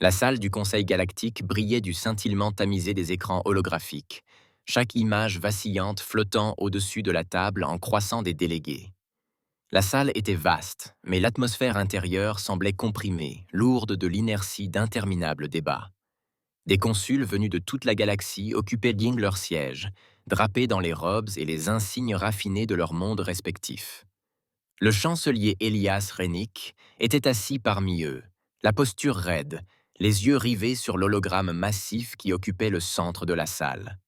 La salle du Conseil galactique brillait du scintillement tamisé des écrans holographiques, chaque image vacillante flottant au-dessus de la table en croissant des délégués. La salle était vaste, mais l'atmosphère intérieure semblait comprimée, lourde de l'inertie d'interminables débats. Des consuls venus de toute la galaxie occupaient digne leurs sièges, drapés dans les robes et les insignes raffinés de leurs mondes respectifs. Le chancelier Elias Rennick était assis parmi eux, la posture raide, les yeux rivés sur l'hologramme massif qui occupait le centre de la salle.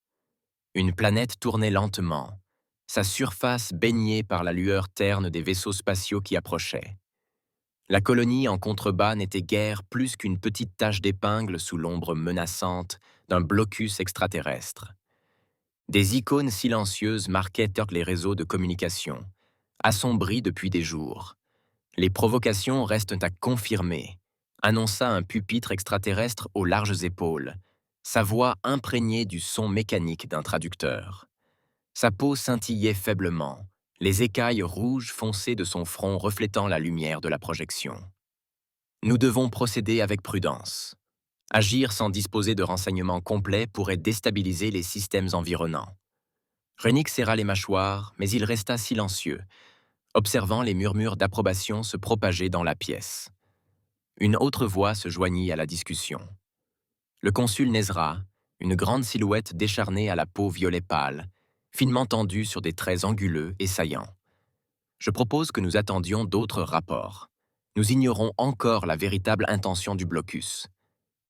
Une planète tournait lentement, sa surface baignée par la lueur terne des vaisseaux spatiaux qui approchaient. La colonie en contrebas n'était guère plus qu'une petite tache d'épingle sous l'ombre menaçante d'un blocus extraterrestre. Des icônes silencieuses marquaient les réseaux de communication, assombris depuis des jours. Les provocations restent à confirmer, annonça un pupitre extraterrestre aux larges épaules, sa voix imprégnée du son mécanique d'un traducteur. Sa peau scintillait faiblement, les écailles rouges foncées de son front reflétant la lumière de la projection. Nous devons procéder avec prudence. Agir sans disposer de renseignements complets pourrait déstabiliser les systèmes environnants. Rennick serra les mâchoires, mais il resta silencieux, observant les murmures d'approbation se propager dans la pièce. Une autre voix se joignit à la discussion. Le consul Nezra, une grande silhouette décharnée à la peau violet pâle, finement tendue sur des traits anguleux et saillants. Je propose que nous attendions d'autres rapports. Nous ignorons encore la véritable intention du blocus.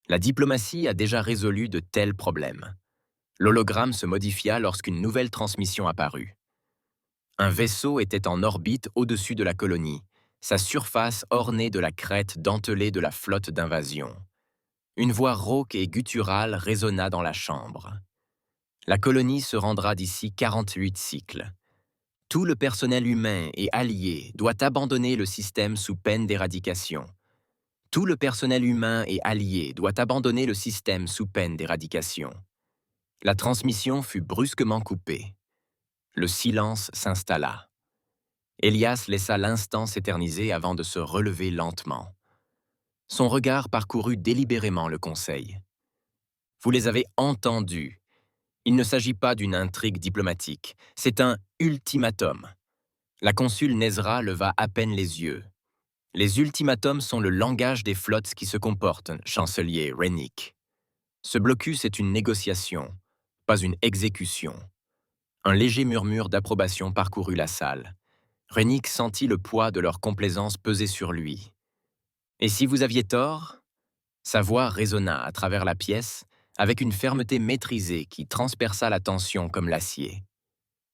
La diplomatie a déjà résolu de tels problèmes. L'hologramme se modifia lorsqu'une nouvelle transmission apparut. Un vaisseau était en orbite au-dessus de la colonie, sa surface ornée de la crête dentelée de la flotte d'invasion. Une voix rauque et gutturale résonna dans la chambre. La colonie se rendra d'ici 48 cycles. Tout le personnel humain et allié doit abandonner le système sous peine d'éradication. Tout le personnel humain et allié doit abandonner le système sous peine d'éradication. La transmission fut brusquement coupée. Le silence s'installa. Elias laissa l'instant s'éterniser avant de se relever lentement. Son regard parcourut délibérément le conseil. Vous les avez entendus. Il ne s'agit pas d'une intrigue diplomatique, c'est un ultimatum. La consul Nezra leva à peine les yeux. Les ultimatums sont le langage des flottes qui se comportent, chancelier Rennick. Ce blocus est une négociation, pas une exécution. Un léger murmure d'approbation parcourut la salle. Rennick sentit le poids de leur complaisance peser sur lui. Et si vous aviez tort? Sa voix résonna à travers la pièce avec une fermeté maîtrisée qui transperça la tension comme l'acier.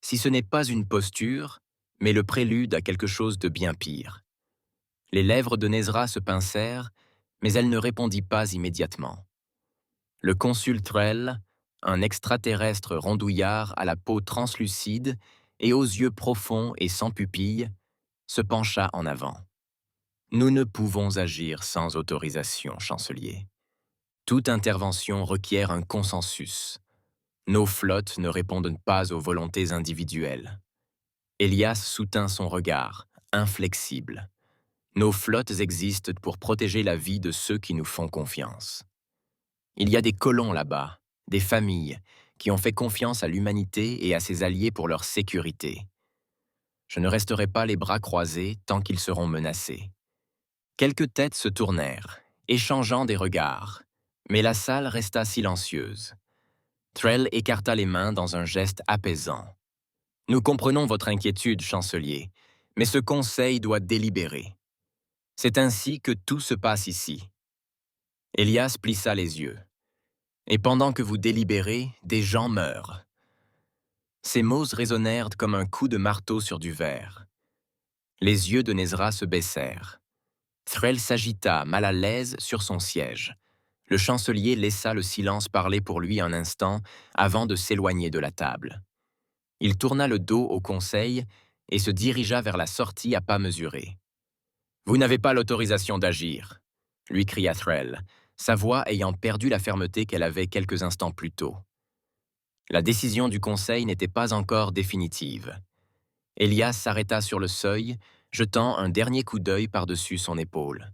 Si ce n'est pas une posture, mais le prélude à quelque chose de bien pire. Les lèvres de Nezra se pincèrent, mais elle ne répondit pas immédiatement. Le consul Trell, un extraterrestre rondouillard à la peau translucide et aux yeux profonds et sans pupilles, se pencha en avant. Nous ne pouvons agir sans autorisation, chancelier. Toute intervention requiert un consensus. Nos flottes ne répondent pas aux volontés individuelles. Elias soutint son regard, inflexible. Nos flottes existent pour protéger la vie de ceux qui nous font confiance. Il y a des colons là-bas, des familles, qui ont fait confiance à l'humanité et à ses alliés pour leur sécurité. Je ne resterai pas les bras croisés tant qu'ils seront menacés. Quelques têtes se tournèrent, échangeant des regards, mais la salle resta silencieuse. Trell écarta les mains dans un geste apaisant. « Nous comprenons votre inquiétude, chancelier, mais ce conseil doit délibérer. C'est ainsi que tout se passe ici. » Elias plissa les yeux. « Et pendant que vous délibérez, des gens meurent. » Ces mots résonnèrent comme un coup de marteau sur du verre. Les yeux de Nezra se baissèrent. Trell s'agita, mal à l'aise, sur son siège. Le chancelier laissa le silence parler pour lui un instant avant de s'éloigner de la table. Il tourna le dos au conseil et se dirigea vers la sortie à pas mesurés. « Vous n'avez pas l'autorisation d'agir », lui cria Trell, sa voix ayant perdu la fermeté qu'elle avait quelques instants plus tôt. La décision du conseil n'était pas encore définitive. Elias s'arrêta sur le seuil, jetant un dernier coup d'œil par-dessus son épaule.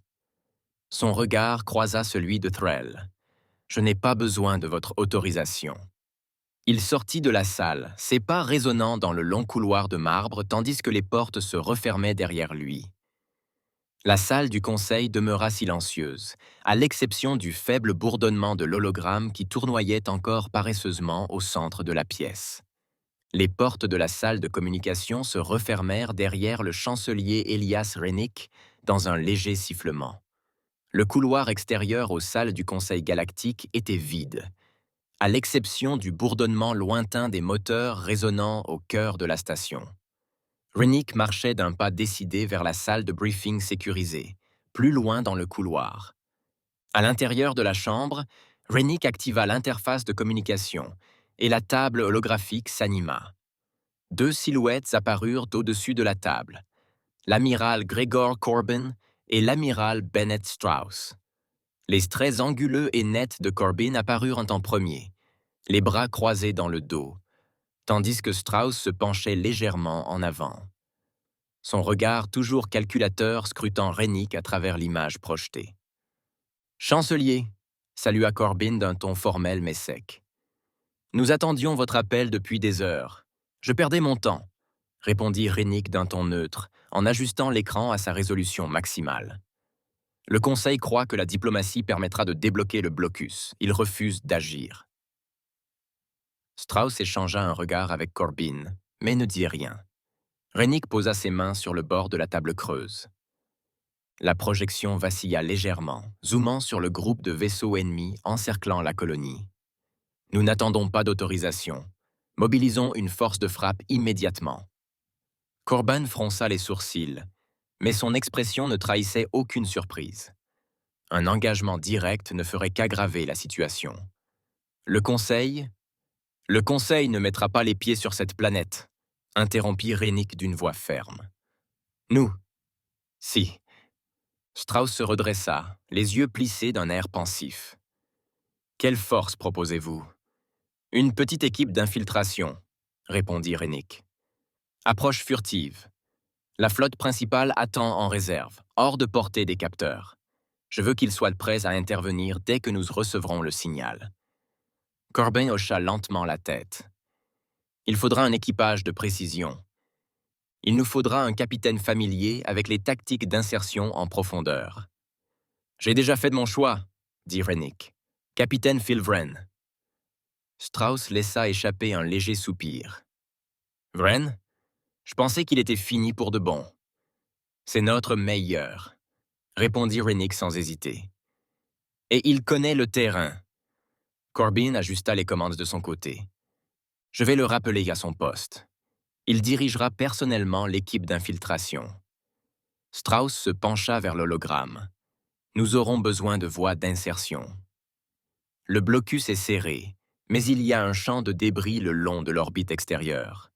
Son regard croisa celui de Thrall. « Je n'ai pas besoin de votre autorisation. » Il sortit de la salle, ses pas résonnant dans le long couloir de marbre tandis que les portes se refermaient derrière lui. La salle du conseil demeura silencieuse, à l'exception du faible bourdonnement de l'hologramme qui tournoyait encore paresseusement au centre de la pièce. Les portes de la salle de communication se refermèrent derrière le chancelier Elias Rennick dans un léger sifflement. Le couloir extérieur aux salles du Conseil galactique était vide, à l'exception du bourdonnement lointain des moteurs résonnant au cœur de la station. Rennick marchait d'un pas décidé vers la salle de briefing sécurisée, plus loin dans le couloir. À l'intérieur de la chambre, Rennick activa l'interface de communication et la table holographique s'anima. 2 silhouettes apparurent au-dessus de la table, l'amiral Gregor Corbin et l'amiral Bennett Strauss. Les traits anguleux et nets de Corbin apparurent en premier, les bras croisés dans le dos, tandis que Strauss se penchait légèrement en avant. Son regard toujours calculateur scrutant Rennick à travers l'image projetée. « Chancelier !» salua Corbin d'un ton formel mais sec. « Nous attendions votre appel depuis des heures. Je perdais mon temps, » répondit Rennick d'un ton neutre, en ajustant l'écran à sa résolution maximale. « Le Conseil croit que la diplomatie permettra de débloquer le blocus. Il refuse d'agir. » Strauss échangea un regard avec Corbin, mais ne dit rien. Rennick posa ses mains sur le bord de la table creuse. La projection vacilla légèrement, zoomant sur le groupe de vaisseaux ennemis encerclant la colonie. « Nous n'attendons pas d'autorisation. Mobilisons une force de frappe immédiatement. » Corbin fronça les sourcils, mais son expression ne trahissait aucune surprise. Un engagement direct ne ferait qu'aggraver la situation. « Le Conseil ne mettra pas les pieds sur cette planète, » interrompit Rennick d'une voix ferme. « Nous, si. » Strauss se redressa, les yeux plissés d'un air pensif. « Quelle force proposez-vous ?»« Une petite équipe d'infiltration, » répondit Rennick. « Approche furtive. La flotte principale attend en réserve, hors de portée des capteurs. Je veux qu'ils soient prêts à intervenir dès que nous recevrons le signal. » Corbin hocha lentement la tête. « Il faudra un équipage de précision. Il nous faudra un capitaine familier avec les tactiques d'insertion en profondeur. »« J'ai déjà fait de mon choix, » dit Rennick. « Capitaine Phil Wren. » Strauss laissa échapper un léger soupir. « Wren? Je pensais qu'il était fini pour de bon. »« C'est notre meilleur, » répondit Rennick sans hésiter. « Et il connaît le terrain. » Corbin ajusta les commandes de son côté. « Je vais le rappeler à son poste. Il dirigera personnellement l'équipe d'infiltration. » Strauss se pencha vers l'hologramme. « Nous aurons besoin de voies d'insertion. » Le blocus est serré, mais il y a un champ de débris le long de l'orbite extérieure.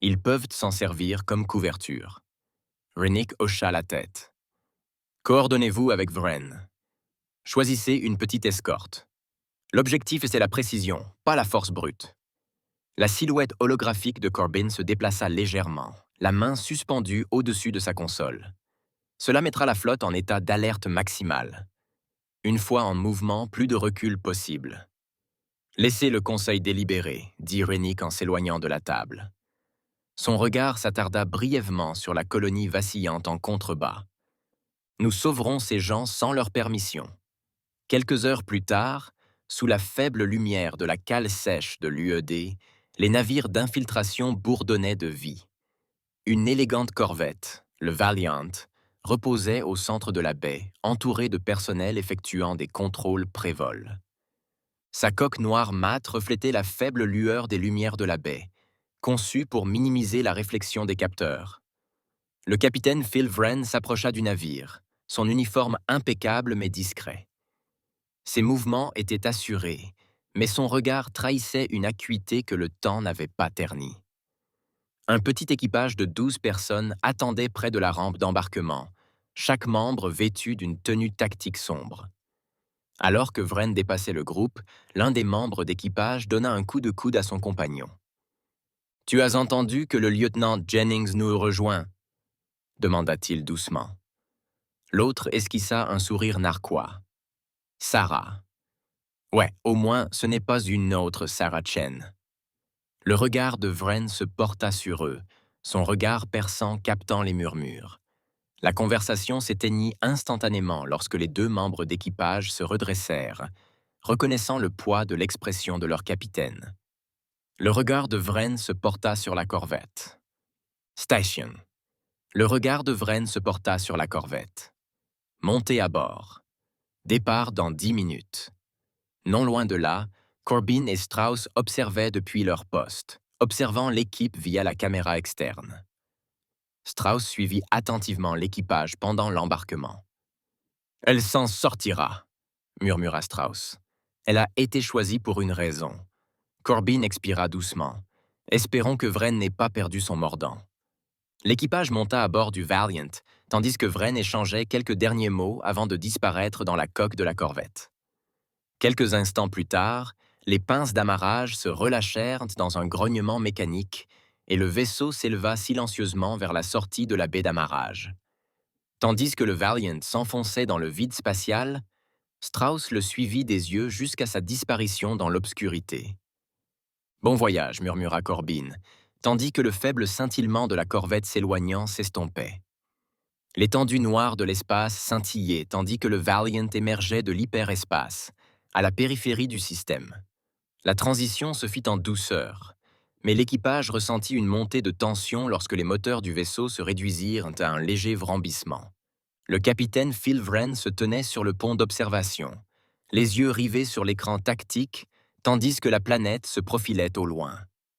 Ils peuvent s'en servir comme couverture. Rennick hocha la tête. « Coordonnez-vous avec Wren. Choisissez une petite escorte. L'objectif, c'est la précision, pas la force brute. » La silhouette holographique de Corbin se déplaça légèrement, la main suspendue au-dessus de sa console. Cela mettra la flotte en état d'alerte maximale. Une fois en mouvement, plus de recul possible. « Laissez le Conseil délibérer, » dit Rennick en s'éloignant de la table. Son regard s'attarda brièvement sur la colonie vacillante en contrebas. « Nous sauverons ces gens sans leur permission. » Quelques heures plus tard, sous la faible lumière de la cale sèche de l'UED, les navires d'infiltration bourdonnaient de vie. Une élégante corvette, le Valiant, reposait au centre de la baie, entourée de personnel effectuant des contrôles pré-vol. Sa coque noire mate reflétait la faible lueur des lumières de la baie, conçue pour minimiser la réflexion des capteurs. Le capitaine Phil Wren s'approcha du navire, son uniforme impeccable mais discret. Ses mouvements étaient assurés, mais son regard trahissait une acuité que le temps n'avait pas ternie. Un petit équipage de 12 personnes attendait près de la rampe d'embarquement, chaque membre vêtu d'une tenue tactique sombre. Alors que Wren dépassait le groupe, l'un des membres d'équipage donna un coup de coude à son compagnon. « Tu as entendu que le lieutenant Jennings nous rejoint ?» demanda-t-il doucement. L'autre esquissa un sourire narquois. Sarah. Ouais, au moins, ce n'est pas une autre Sarah Chen. Le regard de Vren se porta sur eux, son regard perçant captant les murmures. La conversation s'éteignit instantanément lorsque les deux membres d'équipage se redressèrent, reconnaissant le poids de l'expression de leur capitaine. Le regard de Vren se porta sur la corvette. Station. Le regard de Vren se porta sur la corvette. Montez à bord. Départ dans 10 minutes. Non loin de là, Corbin et Strauss observaient depuis leur poste, observant l'équipe via la caméra externe. Strauss suivit attentivement l'équipage pendant l'embarquement. « Elle s'en sortira », murmura Strauss. « Elle a été choisie pour une raison. » Corbin expira doucement. « Espérons que Vren n'ait pas perdu son mordant. » L'équipage monta à bord du Valiant, tandis que Vren échangeait quelques derniers mots avant de disparaître dans la coque de la corvette. Quelques instants plus tard, les pinces d'amarrage se relâchèrent dans un grognement mécanique et le vaisseau s'éleva silencieusement vers la sortie de la baie d'amarrage. Tandis que le Valiant s'enfonçait dans le vide spatial, Strauss le suivit des yeux jusqu'à sa disparition dans l'obscurité. « Bon voyage », murmura Corbin, tandis que le faible scintillement de la corvette s'éloignant s'estompait. L'étendue noire de l'espace scintillait tandis que le Valiant émergeait de l'hyperespace, à la périphérie du système. La transition se fit en douceur, mais l'équipage ressentit une montée de tension lorsque les moteurs du vaisseau se réduisirent à un léger vrambissement. Le capitaine Phil Vren se tenait sur le pont d'observation, les yeux rivés sur l'écran tactique, tandis que la planète se profilait au loin.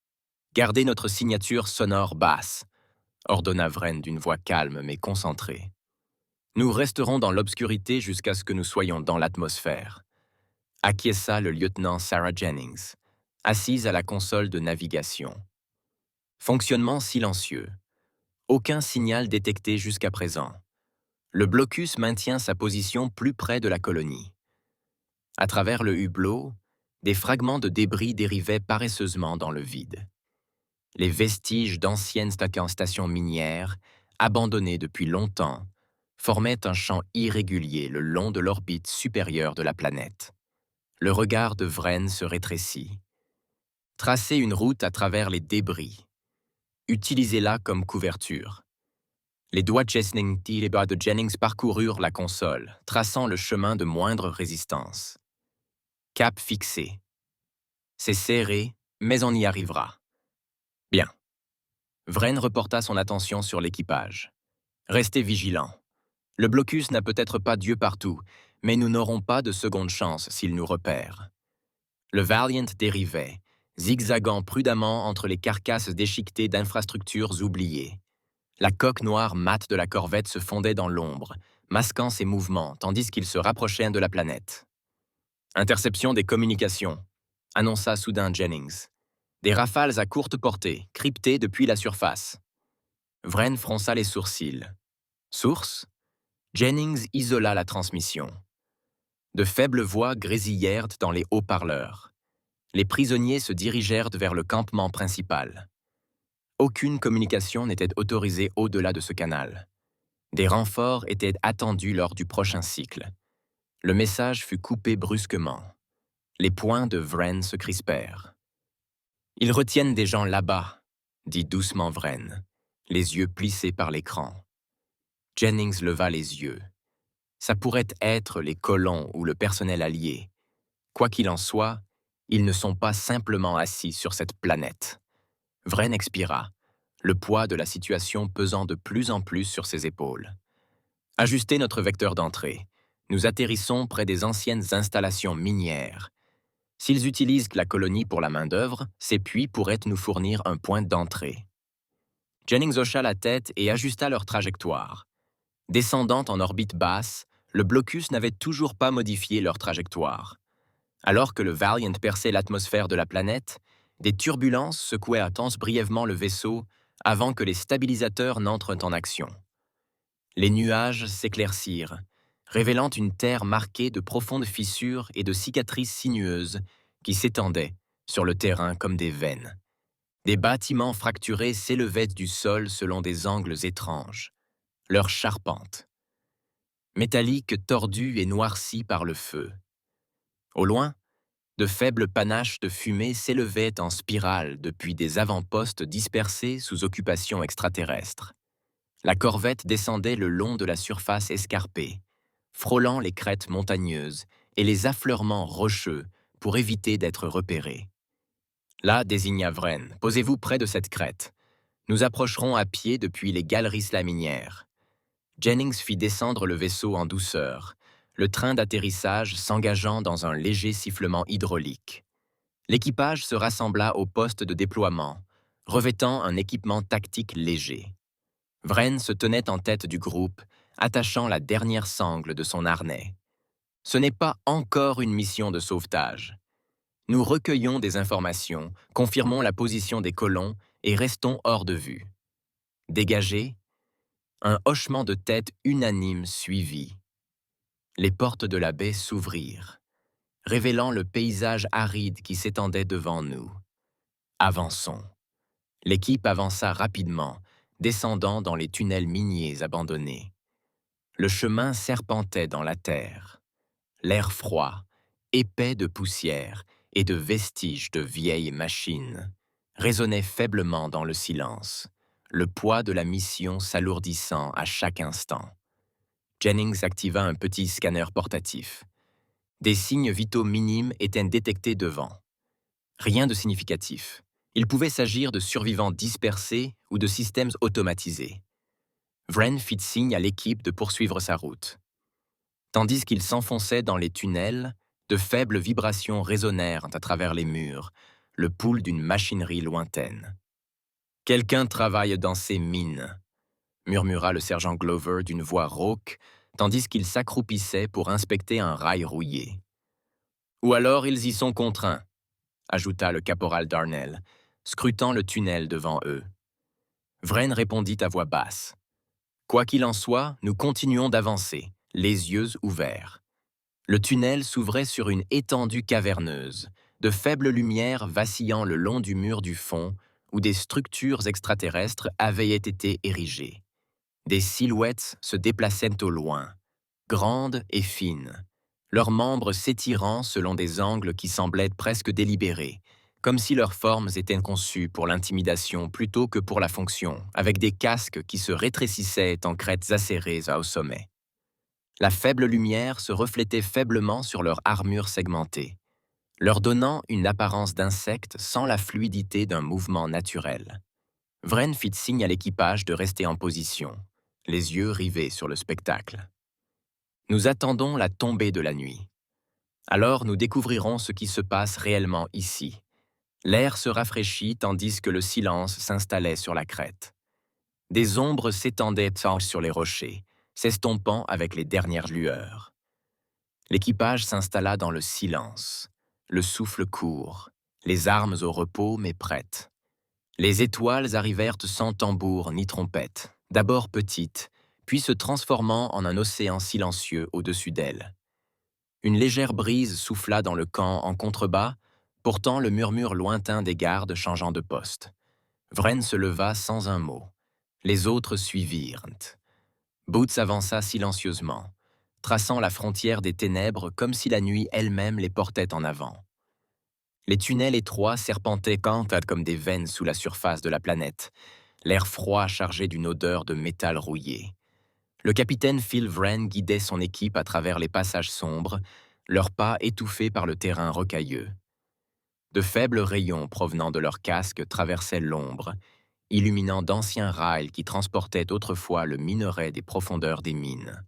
« Gardez notre signature sonore basse », ordonna Vren d'une voix calme mais concentrée. « Nous resterons dans l'obscurité jusqu'à ce que nous soyons dans l'atmosphère. » Acquiesça le lieutenant Sarah Jennings, assise à la console de navigation. Fonctionnement silencieux. Aucun signal détecté jusqu'à présent. Le blocus maintient sa position plus près de la colonie. À travers le hublot, des fragments de débris dérivaient paresseusement dans le vide. Les vestiges d'anciennes stations minières, abandonnées depuis longtemps, formaient un champ irrégulier le long de l'orbite supérieure de la planète. Le regard de Vren se rétrécit. Tracez une route à travers les débris. Utilisez-la comme couverture. Les doigts de Jennings parcoururent la console, traçant le chemin de moindre résistance. Cap fixé. C'est serré, mais on y arrivera. Bien. Vren reporta son attention sur l'équipage. Restez vigilants. Le blocus n'a peut-être pas Dieu partout, mais nous n'aurons pas de seconde chance s'il nous repère. Le Valiant dérivait, zigzagant prudemment entre les carcasses déchiquetées d'infrastructures oubliées. La coque noire mate de la corvette se fondait dans l'ombre, masquant ses mouvements tandis qu'il se rapprochait de la planète. « Interception des communications », annonça soudain Jennings. « Des rafales à courte portée, cryptées depuis la surface. » Vren fronça les sourcils. « Source ?» Jennings isola la transmission. De faibles voix grésillèrent dans les haut-parleurs. Les prisonniers se dirigèrent vers le campement principal. Aucune communication n'était autorisée au-delà de ce canal. Des renforts étaient attendus lors du prochain cycle. Le message fut coupé brusquement. Les poings de Vren se crispèrent. « Ils retiennent des gens là-bas », dit doucement Vren, les yeux plissés par l'écran. Jennings leva les yeux. Ça pourrait être les colons ou le personnel allié. Quoi qu'il en soit, ils ne sont pas simplement assis sur cette planète. Vren expira, le poids de la situation pesant de plus en plus sur ses épaules. Ajustez notre vecteur d'entrée. Nous atterrissons près des anciennes installations minières. S'ils utilisent la colonie pour la main-d'œuvre, ces puits pourraient nous fournir un point d'entrée. Jennings hocha la tête et ajusta leur trajectoire. Descendant en orbite basse, le blocus n'avait toujours pas modifié leur trajectoire. Alors que le Valiant perçait l'atmosphère de la planète, des turbulences secouaient brièvement le vaisseau avant que les stabilisateurs n'entrent en action. Les nuages s'éclaircirent, révélant une terre marquée de profondes fissures et de cicatrices sinueuses qui s'étendaient sur le terrain comme des veines. Des bâtiments fracturés s'élevaient du sol selon des angles étranges. Leur charpente. métallique tordu et noirci par le feu. Au loin, de faibles panaches de fumée s'élevaient en spirale depuis des avant-postes dispersés sous occupation extraterrestre. La corvette descendait le long de la surface escarpée, frôlant les crêtes montagneuses et les affleurements rocheux pour éviter d'être repérée. Là, désigna Vren, posez-vous près de cette crête. Nous approcherons à pied depuis les galeries slaminières. Jennings fit descendre le vaisseau en douceur, le train d'atterrissage s'engageant dans un léger sifflement hydraulique. L'équipage se rassembla au poste de déploiement, revêtant un équipement tactique léger. Vren se tenait en tête du groupe, attachant la dernière sangle de son harnais. Ce n'est pas encore une mission de sauvetage. Nous recueillons des informations, confirmons la position des colons et restons hors de vue. Dégagés, un hochement de tête unanime suivit. Les portes de la baie s'ouvrirent, révélant le paysage aride qui s'étendait devant nous. Avançons. L'équipe avança rapidement, descendant dans les tunnels miniers abandonnés. Le chemin serpentait dans la terre. L'air froid, épais de poussière et de vestiges de vieilles machines, résonnait faiblement dans le silence, le poids de la mission s'alourdissant à chaque instant. Jennings activa un petit scanner portatif. Des signes vitaux minimes étaient détectés devant. Rien de significatif. Il pouvait s'agir de survivants dispersés ou de systèmes automatisés. Vren fit signe à l'équipe de poursuivre sa route. Tandis qu'il s'enfonçait dans les tunnels, de faibles vibrations résonnèrent à travers les murs, le pouls d'une machinerie lointaine. « Quelqu'un travaille dans ces mines », murmura le sergent Glover d'une voix rauque, tandis qu'il s'accroupissait pour inspecter un rail rouillé. « Ou alors ils y sont contraints », ajouta le caporal Darnell, scrutant le tunnel devant eux. Vren répondit à voix basse. « Quoi qu'il en soit, nous continuons d'avancer, les yeux ouverts. » Le tunnel s'ouvrait sur une étendue caverneuse, de faibles lumières vacillant le long du mur du fond où des structures extraterrestres avaient été érigées. Des silhouettes se déplaçaient au loin, grandes et fines, leurs membres s'étirant selon des angles qui semblaient presque délibérés, comme si leurs formes étaient conçues pour l'intimidation plutôt que pour la fonction, avec des casques qui se rétrécissaient en crêtes acérées au sommet. La faible lumière se reflétait faiblement sur leur armure segmentée, leur donnant une apparence d'insectes sans la fluidité d'un mouvement naturel. Vren fit signe à l'équipage de rester en position, les yeux rivés sur le spectacle. Nous attendons la tombée de la nuit. Alors nous découvrirons ce qui se passe réellement ici. L'air se rafraîchit tandis que le silence s'installait sur la crête. Des ombres s'étendaient sur les rochers, s'estompant avec les dernières lueurs. L'équipage s'installa dans le silence, le souffle court, les armes au repos mais prêtes. Les étoiles arrivèrent sans tambour ni trompette, d'abord petites, puis se transformant en un océan silencieux au-dessus d'elles. Une légère brise souffla dans le camp en contrebas, portant le murmure lointain des gardes changeant de poste. Vren se leva sans un mot. Les autres suivirent. Boots avança silencieusement, traçant la frontière des ténèbres comme si la nuit elle-même les portait en avant. Les tunnels étroits serpentaient comme des veines sous la surface de la planète, l'air froid chargé d'une odeur de métal rouillé. Le capitaine Phil Vren guidait son équipe à travers les passages sombres, leurs pas étouffés par le terrain rocailleux. De faibles rayons provenant de leurs casques traversaient l'ombre, illuminant d'anciens rails qui transportaient autrefois le minerai des profondeurs des mines.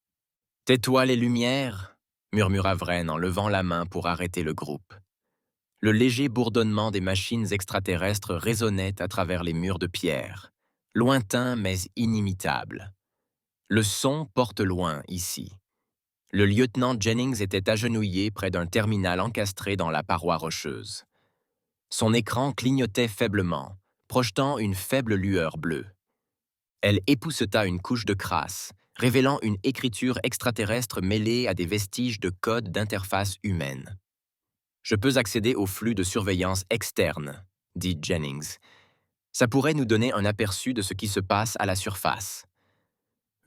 « Tais-toi les lumières !» murmura Vren en levant la main pour arrêter le groupe. Le léger bourdonnement des machines extraterrestres résonnait à travers les murs de pierre, lointain mais inimitable. Le son porte loin ici. Le lieutenant Jennings était agenouillé près d'un terminal encastré dans la paroi rocheuse. Son écran clignotait faiblement, projetant une faible lueur bleue. Elle épousseta une couche de crasse, révélant une écriture extraterrestre mêlée à des vestiges de code d'interface humaine. « Je peux accéder au flux de surveillance externe », dit Jennings. « Ça pourrait nous donner un aperçu de ce qui se passe à la surface. »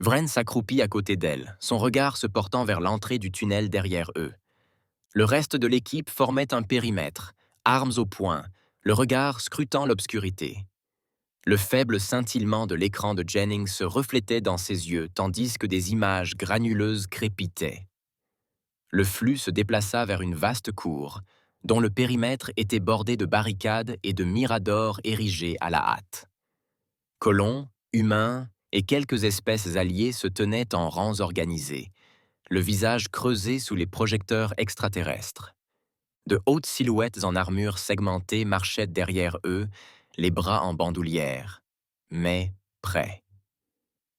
Vren s'accroupit à côté d'elle, son regard se portant vers l'entrée du tunnel derrière eux. Le reste de l'équipe formait un périmètre, armes au poing, le regard scrutant l'obscurité. Le faible scintillement de l'écran de Jennings se reflétait dans ses yeux tandis que des images granuleuses crépitaient. Le flux se déplaça vers une vaste cour, dont le périmètre était bordé de barricades et de miradors érigés à la hâte. Colons, humains et quelques espèces alliées se tenaient en rangs organisés, le visage creusé sous les projecteurs extraterrestres. De hautes silhouettes en armure segmentée marchaient derrière eux, les bras en bandoulière, mais prêts.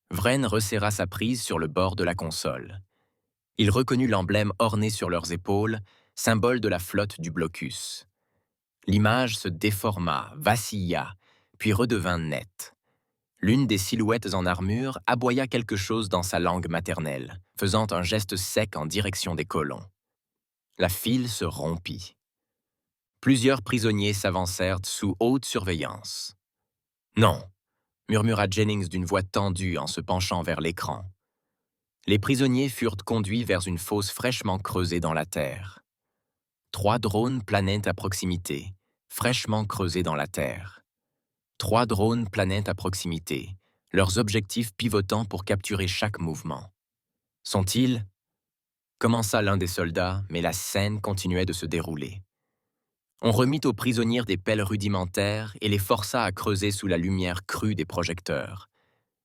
Vren resserra sa prise sur le bord de la console. Il reconnut l'emblème orné sur leurs épaules, symbole de la flotte du blocus. L'image se déforma, vacilla, puis redevint nette. L'une des silhouettes en armure aboya quelque chose dans sa langue maternelle, faisant un geste sec en direction des colons. La file se rompit. Plusieurs prisonniers s'avancèrent sous haute surveillance. « Non !» murmura Jennings d'une voix tendue en se penchant vers l'écran. Les prisonniers furent conduits vers une fosse fraîchement creusée dans la terre. 3 drones planaient à proximité, fraîchement creusés dans la terre. 3 drones planaient à proximité, leurs objectifs pivotant pour capturer chaque mouvement. Sont-ils? Commença l'un des soldats, mais la scène continuait de se dérouler. On remit aux prisonniers des pelles rudimentaires et les força à creuser sous la lumière crue des projecteurs.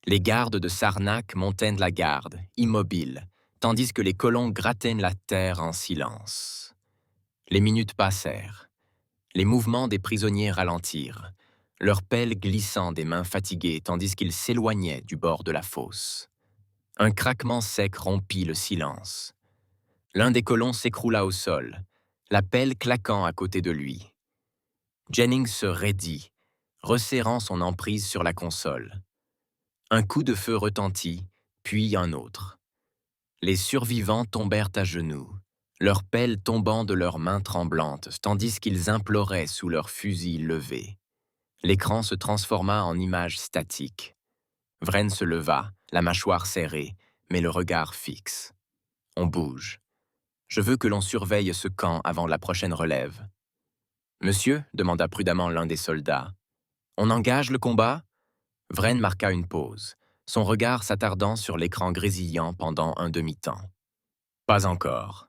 Les gardes de Sarnak montaient la garde, immobiles, tandis que les colons grattaient la terre en silence. Les minutes passèrent. Les mouvements des prisonniers ralentirent, leurs pelles glissant des mains fatiguées tandis qu'ils s'éloignaient du bord de la fosse. Un craquement sec rompit le silence. L'un des colons s'écroula au sol, la pelle claquant à côté de lui. Jennings se raidit, resserrant son emprise sur la console. Un coup de feu retentit, puis un autre. Les survivants tombèrent à genoux, leurs pelles tombant de leurs mains tremblantes, tandis qu'ils imploraient sous leurs fusils levés. L'écran se transforma en image statique. Vren se leva, la mâchoire serrée, mais le regard fixe. « On bouge. Je veux que l'on surveille ce camp avant la prochaine relève. »« Monsieur, » demanda prudemment l'un des soldats, « on engage le combat ?» Vren marqua une pause, son regard s'attardant sur l'écran grésillant pendant un demi-temps. « Pas encore, »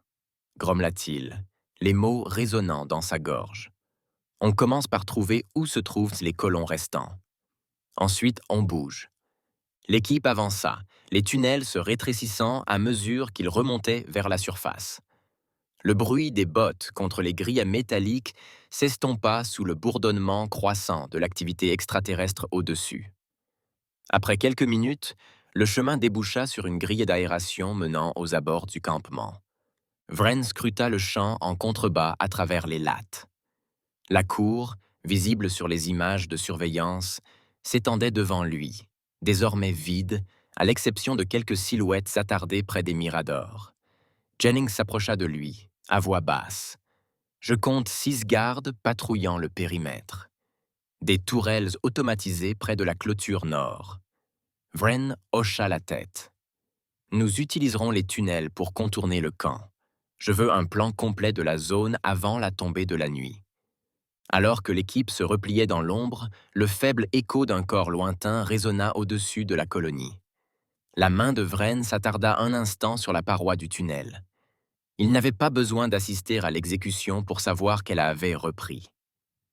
grommela-t-il, les mots résonnant dans sa gorge. « On commence par trouver où se trouvent les colons restants. Ensuite, on bouge. » L'équipe avança, les tunnels se rétrécissant à mesure qu'ils remontaient vers la surface. Le bruit des bottes contre les grilles métalliques s'estompa sous le bourdonnement croissant de l'activité extraterrestre au-dessus. Après quelques minutes, le chemin déboucha sur une grille d'aération menant aux abords du campement. Vren scruta le champ en contrebas à travers les lattes. La cour, visible sur les images de surveillance, s'étendait devant lui, désormais vide, à l'exception de quelques silhouettes attardées près des miradors. Jennings s'approcha de lui, à voix basse. « Je compte 6 gardes patrouillant le périmètre. Des tourelles automatisées près de la clôture nord. » Vren hocha la tête. « Nous utiliserons les tunnels pour contourner le camp. Je veux un plan complet de la zone avant la tombée de la nuit. » Alors que l'équipe se repliait dans l'ombre, le faible écho d'un corps lointain résonna au-dessus de la colonie. La main de Vren s'attarda un instant sur la paroi du tunnel. Il n'avait pas besoin d'assister à l'exécution pour savoir qu'elle avait repris.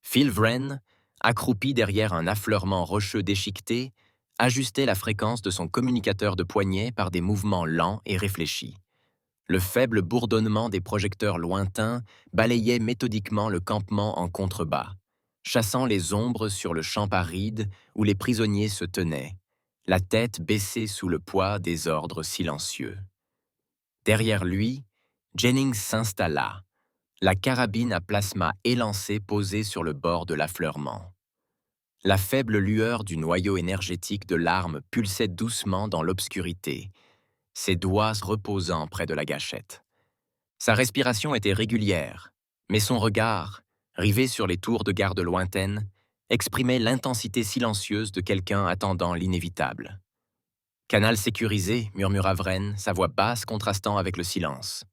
Phil Vren, accroupi derrière un affleurement rocheux déchiqueté, ajustait la fréquence de son communicateur de poignet par des mouvements lents et réfléchis. Le faible bourdonnement des projecteurs lointains balayait méthodiquement le campement en contrebas, chassant les ombres sur le champ aride où les prisonniers se tenaient, la tête baissée sous le poids des ordres silencieux. Derrière lui, Jennings s'installa, la carabine à plasma élancée posée sur le bord de l'affleurement. La faible lueur du noyau énergétique de l'arme pulsait doucement dans l'obscurité, ses doigts reposant près de la gâchette. Sa respiration était régulière, mais son regard, rivé sur les tours de garde lointaines, exprimait l'intensité silencieuse de quelqu'un attendant l'inévitable. Canal sécurisé, murmura Vren, sa voix basse contrastant avec le silence.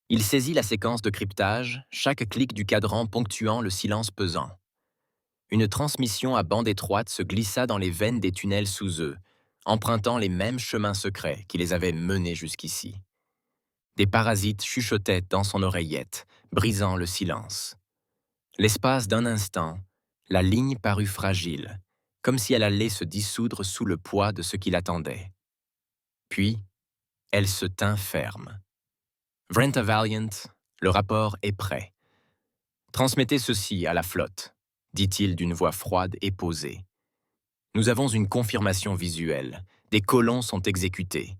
Il saisit la séquence de cryptage, chaque clic du cadran ponctuant le silence pesant. Une transmission à bande étroite se glissa dans les veines des tunnels sous eux, empruntant les mêmes chemins secrets qui les avaient menés jusqu'ici. Des parasites chuchotaient dans son oreillette, brisant le silence. L'espace d'un instant, la ligne parut fragile, comme si elle allait se dissoudre sous le poids de ce qui l'attendait. Puis, elle se tint ferme. Vrenta Valiant, le rapport est prêt. Transmettez ceci à la flotte, dit-il d'une voix froide et posée. Nous avons une confirmation visuelle. Des colons sont exécutés.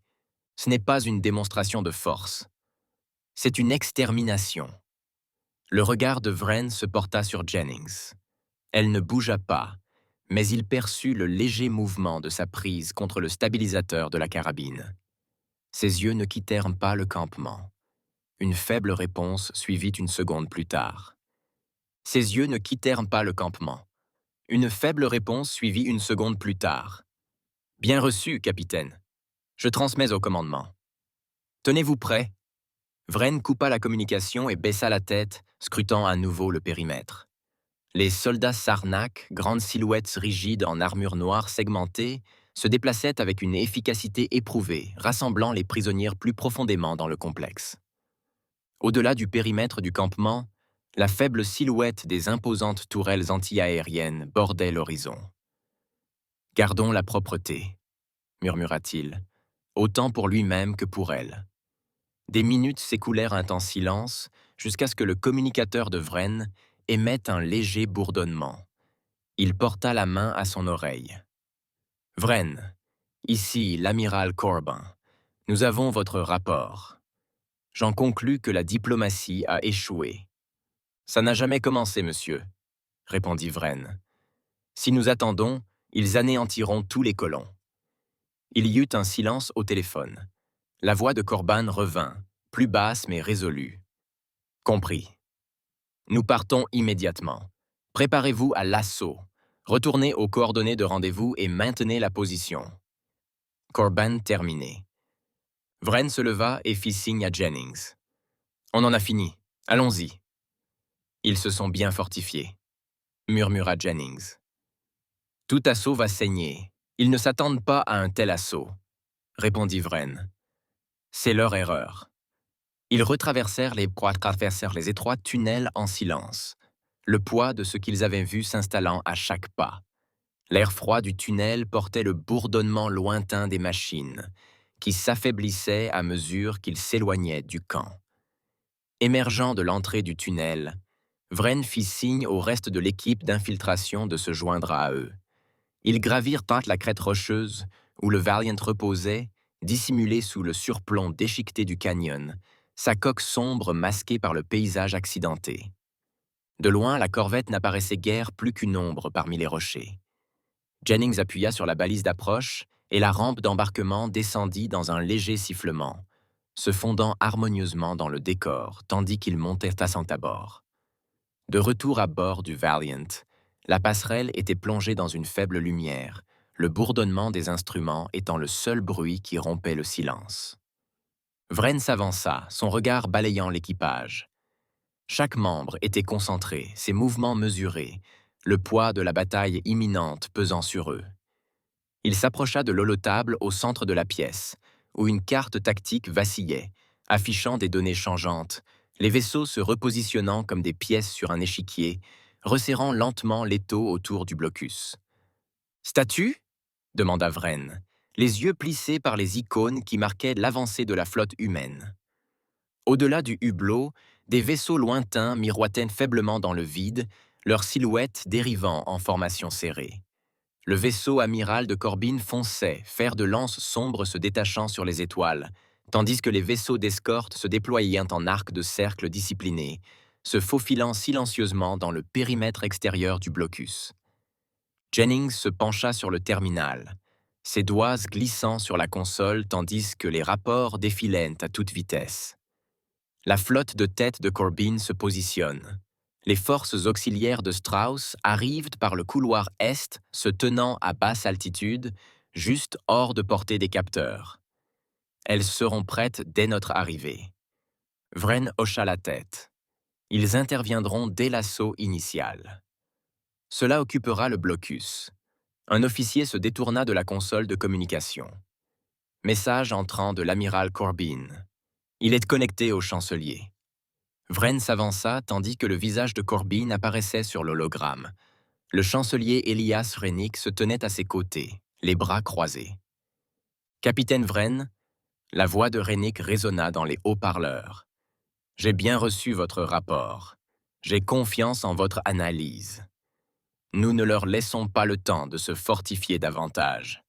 Ce n'est pas une démonstration de force. C'est une extermination. Le regard de Vren se porta sur Jennings. Elle ne bougea pas, mais il perçut le léger mouvement de sa prise contre le stabilisateur de la carabine. Ses yeux ne quittèrent pas le campement. Une faible réponse suivit une seconde plus tard. Ses yeux ne quittèrent pas le campement. Une faible réponse suivit une seconde plus tard. « Bien reçu, capitaine. Je transmets au commandement. Tenez-vous prêts. » Vren coupa la communication et baissa la tête, scrutant à nouveau le périmètre. Les soldats Sarnak, grandes silhouettes rigides en armure noire segmentée, se déplaçaient avec une efficacité éprouvée, rassemblant les prisonnières plus profondément dans le complexe. Au-delà du périmètre du campement, la faible silhouette des imposantes tourelles anti-aériennes bordait l'horizon. « Gardons la propreté, » murmura-t-il, autant pour lui-même que pour elle. Des minutes s'écoulèrent un temps silence jusqu'à ce que le communicateur de Vren émette un léger bourdonnement. Il porta la main à son oreille. « Vren, ici l'amiral Corbin. Nous avons votre rapport. J'en conclus que la diplomatie a échoué. »« Ça n'a jamais commencé, monsieur, » répondit Vren. « Si nous attendons, ils anéantiront tous les colons. » Il y eut un silence au téléphone. La voix de Corbin revint, plus basse mais résolue. « Compris. Nous partons immédiatement. Préparez-vous à l'assaut. Retournez aux coordonnées de rendez-vous et maintenez la position. » Corbin terminé. Vren se leva et fit signe à Jennings. « On en a fini. Allons-y. » « Ils se sont bien fortifiés, » murmura Jennings. « Tout assaut va saigner. Ils ne s'attendent pas à un tel assaut, » répondit Vren. « C'est leur erreur. » Ils retraversèrent les étroits tunnels en silence, le poids de ce qu'ils avaient vu s'installant à chaque pas. L'air froid du tunnel portait le bourdonnement lointain des machines, qui s'affaiblissaient à mesure qu'ils s'éloignaient du camp. Émergeant de l'entrée du tunnel, Vren fit signe au reste de l'équipe d'infiltration de se joindre à eux. Ils gravirent tant la crête rocheuse où le Valiant reposait, dissimulé sous le surplomb déchiqueté du canyon, sa coque sombre masquée par le paysage accidenté. De loin, la corvette n'apparaissait guère plus qu'une ombre parmi les rochers. Jennings appuya sur la balise d'approche et la rampe d'embarquement descendit dans un léger sifflement, se fondant harmonieusement dans le décor tandis qu'ils montaient à son bord. De retour à bord du Valiant, la passerelle était plongée dans une faible lumière, le bourdonnement des instruments étant le seul bruit qui rompait le silence. Vren s'avança, son regard balayant l'équipage. Chaque membre était concentré, ses mouvements mesurés, le poids de la bataille imminente pesant sur eux. Il s'approcha de l'holotable au centre de la pièce, où une carte tactique vacillait, affichant des données changeantes, les vaisseaux se repositionnant comme des pièces sur un échiquier, resserrant lentement l'étau autour du blocus. « Statut » demanda Vren, les yeux plissés par les icônes qui marquaient l'avancée de la flotte humaine. Au-delà du hublot, des vaisseaux lointains miroitaient faiblement dans le vide, leurs silhouettes dérivant en formation serrée. Le vaisseau amiral de Corbin fonçait, fer de lance sombre se détachant sur les étoiles, tandis que les vaisseaux d'escorte se déployaient en arc de cercle discipliné, se faufilant silencieusement dans le périmètre extérieur du blocus. Jennings se pencha sur le terminal, ses doigts glissant sur la console tandis que les rapports défilaient à toute vitesse. La flotte de tête de Corbin se positionne. Les forces auxiliaires de Strauss arrivent par le couloir est, se tenant à basse altitude, juste hors de portée des capteurs. Elles seront prêtes dès notre arrivée. Vren hocha la tête. Ils interviendront dès l'assaut initial. Cela occupera le blocus. Un officier se détourna de la console de communication. Message entrant de l'amiral Corbin. Il est connecté au chancelier. Vren s'avança tandis que le visage de Corbin apparaissait sur l'hologramme. Le chancelier Elias Rennick se tenait à ses côtés, les bras croisés. Capitaine Vren, la voix de Rennick résonna dans les haut-parleurs. J'ai bien reçu votre rapport. J'ai confiance en votre analyse. Nous ne leur laissons pas le temps de se fortifier davantage.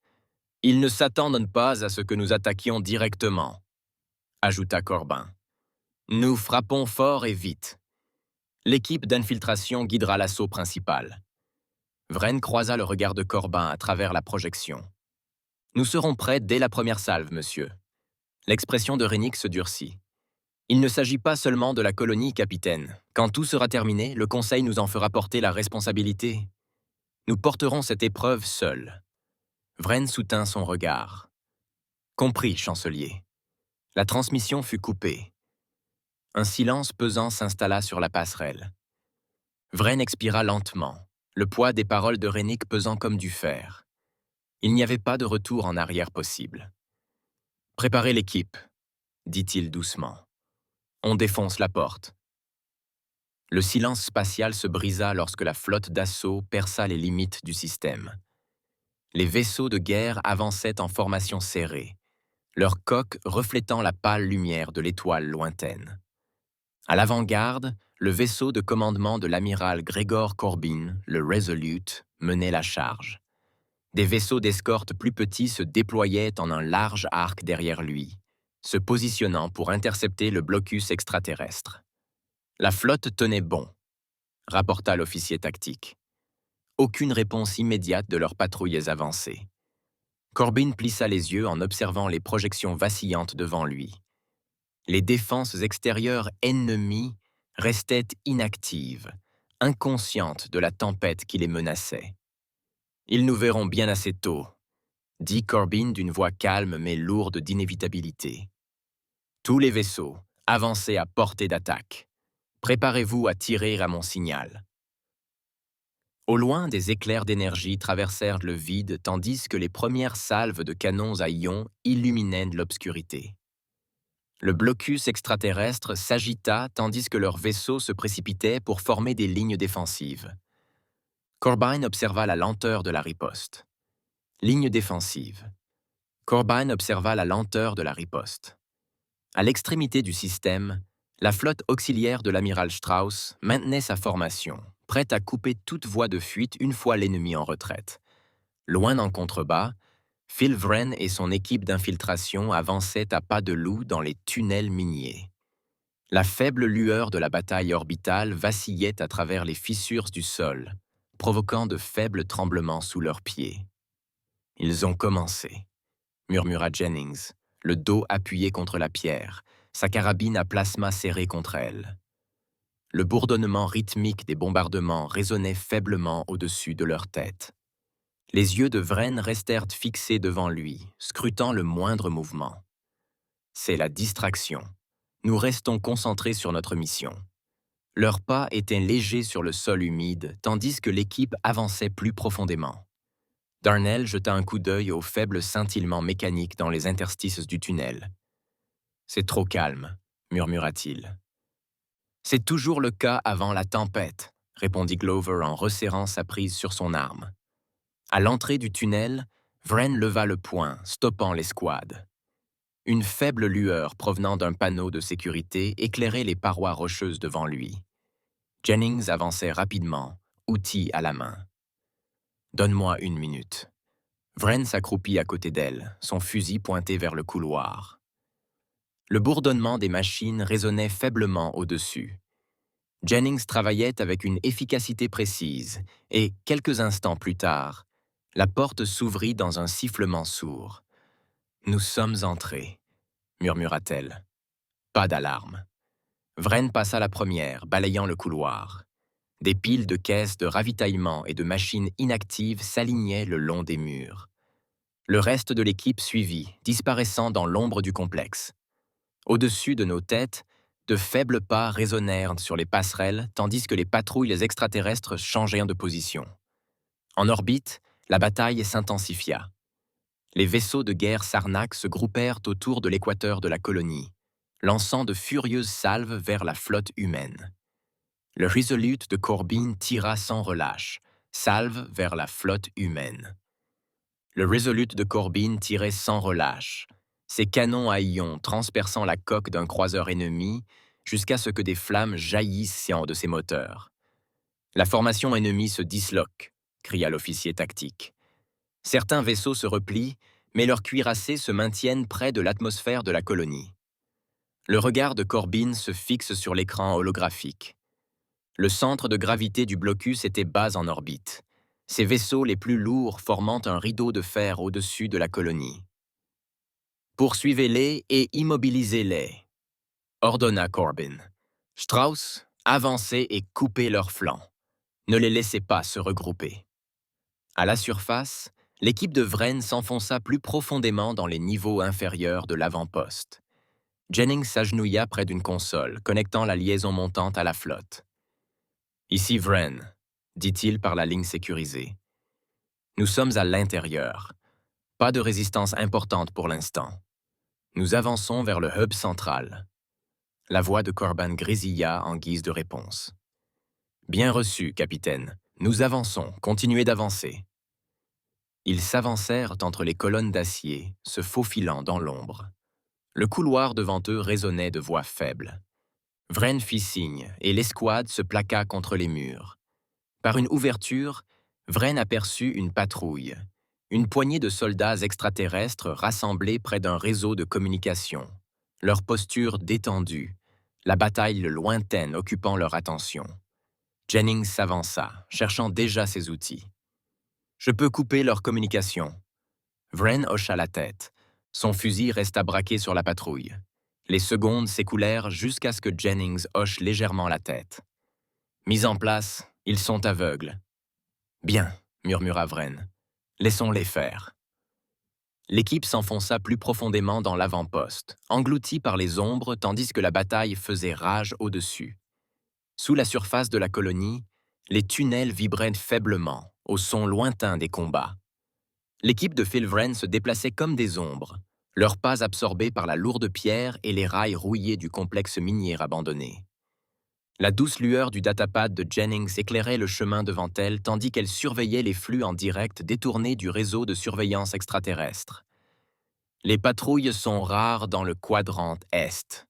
Ils ne s'attendent pas à ce que nous attaquions directement, ajouta Corbin. Nous frappons fort et vite. L'équipe d'infiltration guidera l'assaut principal. Vren croisa le regard de Corbin à travers la projection. Nous serons prêts dès la première salve, monsieur. L'expression de Rennick se durcit. Il ne s'agit pas seulement de la colonie, capitaine. Quand tout sera terminé, le Conseil nous en fera porter la responsabilité. Nous porterons cette épreuve seuls. Vren soutint son regard. Compris, chancelier. La transmission fut coupée. Un silence pesant s'installa sur la passerelle. Vren expira lentement, le poids des paroles de Rennick pesant comme du fer. Il n'y avait pas de retour en arrière possible. « Préparez l'équipe », dit-il doucement. « On défonce la porte. » Le silence spatial se brisa lorsque la flotte d'assaut perça les limites du système. Les vaisseaux de guerre avançaient en formation serrée, leurs coques reflétant la pâle lumière de l'étoile lointaine. À l'avant-garde, le vaisseau de commandement de l'amiral Gregor Corbin, le Resolute, menait la charge. Des vaisseaux d'escorte plus petits se déployaient en un large arc derrière lui, se positionnant pour intercepter le blocus extraterrestre. La flotte tenait bon, rapporta l'officier tactique. Aucune réponse immédiate de leurs patrouilles avancées. Corbin plissa les yeux en observant les projections vacillantes devant lui. Les défenses extérieures ennemies restaient inactives, inconscientes de la tempête qui les menaçait. « Ils nous verront bien assez tôt », dit Corbin d'une voix calme mais lourde d'inévitabilité. « Tous les vaisseaux, avancez à portée d'attaque. Préparez-vous à tirer à mon signal. » Au loin, des éclairs d'énergie traversèrent le vide tandis que les premières salves de canons à ions illuminaient l'obscurité. Le blocus extraterrestre s'agita tandis que leurs vaisseaux se précipitaient pour former des lignes défensives. Corbin observa la lenteur de la riposte. Ligne défensive. Corbin observa la lenteur de la riposte. À l'extrémité du système, la flotte auxiliaire de l'amiral Strauss maintenait sa formation, prête à couper toute voie de fuite une fois l'ennemi en retraite. Loin en contrebas, Phil Vren et son équipe d'infiltration avançaient à pas de loup dans les tunnels miniers. La faible lueur de la bataille orbitale vacillait à travers les fissures du sol, provoquant de faibles tremblements sous leurs pieds. « Ils ont commencé », murmura Jennings, le dos appuyé contre la pierre, sa carabine à plasma serrée contre elle. Le bourdonnement rythmique des bombardements résonnait faiblement au-dessus de leur tête. Les yeux de Vren restèrent fixés devant lui, scrutant le moindre mouvement. « C'est la distraction. Nous restons concentrés sur notre mission. » Leurs pas étaient légers sur le sol humide, tandis que l'équipe avançait plus profondément. Darnell jeta un coup d'œil au faible scintillement mécanique dans les interstices du tunnel. « C'est trop calme, » murmura-t-il. « C'est toujours le cas avant la tempête, » répondit Glover en resserrant sa prise sur son arme. À l'entrée du tunnel, Vren leva le poing, stoppant l'escouade. Une faible lueur provenant d'un panneau de sécurité éclairait les parois rocheuses devant lui. Jennings avançait rapidement, outil à la main. « Donne-moi 1 minute. » Vren s'accroupit à côté d'elle, son fusil pointé vers le couloir. Le bourdonnement des machines résonnait faiblement au-dessus. Jennings travaillait avec une efficacité précise et, quelques instants plus tard, la porte s'ouvrit dans un sifflement sourd. « Nous sommes entrés », murmura-t-elle. Pas d'alarme. Vren passa la première, balayant le couloir. Des piles de caisses de ravitaillement et de machines inactives s'alignaient le long des murs. Le reste de l'équipe suivit, disparaissant dans l'ombre du complexe. Au-dessus de nos têtes, de faibles pas résonnèrent sur les passerelles tandis que les patrouilles extraterrestres changèrent de position. En orbite, la bataille s'intensifia. Les vaisseaux de guerre Sarnak se groupèrent autour de l'équateur de la colonie, lançant de furieuses salves vers la flotte humaine. Le Resolute de Corbin tira sans relâche, salve vers la flotte humaine. Le Resolute de Corbin tirait sans relâche, ses canons à ions transperçant la coque d'un croiseur ennemi jusqu'à ce que des flammes jaillissent de ses moteurs. La formation ennemie se disloque, cria l'officier tactique. Certains vaisseaux se replient, mais leurs cuirassés se maintiennent près de l'atmosphère de la colonie. Le regard de Corbin se fixe sur l'écran holographique. Le centre de gravité du blocus était bas en orbite, ses vaisseaux les plus lourds formant un rideau de fer au-dessus de la colonie. « Poursuivez-les et immobilisez-les », ordonna Corbin. « Strauss, avancez et coupez leurs flancs. Ne les laissez pas se regrouper. » À la surface, l'équipe de Vren s'enfonça plus profondément dans les niveaux inférieurs de l'avant-poste. Jennings s'agenouilla près d'une console, connectant la liaison montante à la flotte. « Ici Vren », dit-il par la ligne sécurisée. « Nous sommes à l'intérieur. Pas de résistance importante pour l'instant. Nous avançons vers le hub central. » La voix de Corbin grésilla en guise de réponse. « Bien reçu, capitaine. Nous avançons. Continuez d'avancer. » Ils s'avancèrent entre les colonnes d'acier, se faufilant dans l'ombre. Le couloir devant eux résonnait de voix faibles. Vren fit signe et l'escouade se plaqua contre les murs. Par une ouverture, Vren aperçut une patrouille, une poignée de soldats extraterrestres rassemblés près d'un réseau de communication, leur posture détendue, la bataille lointaine occupant leur attention. Jennings s'avança, cherchant déjà ses outils. « Je peux couper leur communication. » Vren hocha la tête. Son fusil resta braqué sur la patrouille. Les secondes s'écoulèrent jusqu'à ce que Jennings hoche légèrement la tête. « Mise en place, ils sont aveugles. »« Bien, » murmura Vren. « Laissons-les faire. » L'équipe s'enfonça plus profondément dans l'avant-poste, engloutie par les ombres tandis que la bataille faisait rage au-dessus. Sous la surface de la colonie, les tunnels vibraient faiblement, au son lointain des combats. L'équipe de Phil Vren se déplaçait comme des ombres, leurs pas absorbés par la lourde pierre et les rails rouillés du complexe minier abandonné. La douce lueur du datapad de Jennings éclairait le chemin devant elle tandis qu'elle surveillait les flux en direct détournés du réseau de surveillance extraterrestre. « Les patrouilles sont rares dans le quadrant Est »,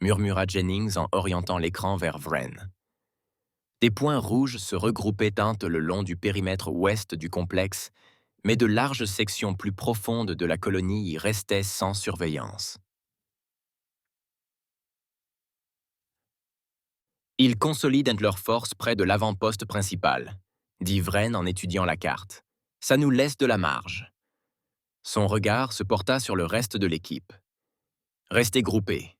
murmura Jennings en orientant l'écran vers Vren. Des points rouges se regroupaient le long du périmètre ouest du complexe, mais de larges sections plus profondes de la colonie y restaient sans surveillance. Ils consolident leurs forces près de l'avant-poste principal, dit Vren en étudiant la carte. Ça nous laisse de la marge. Son regard se porta sur le reste de l'équipe. Restez groupés.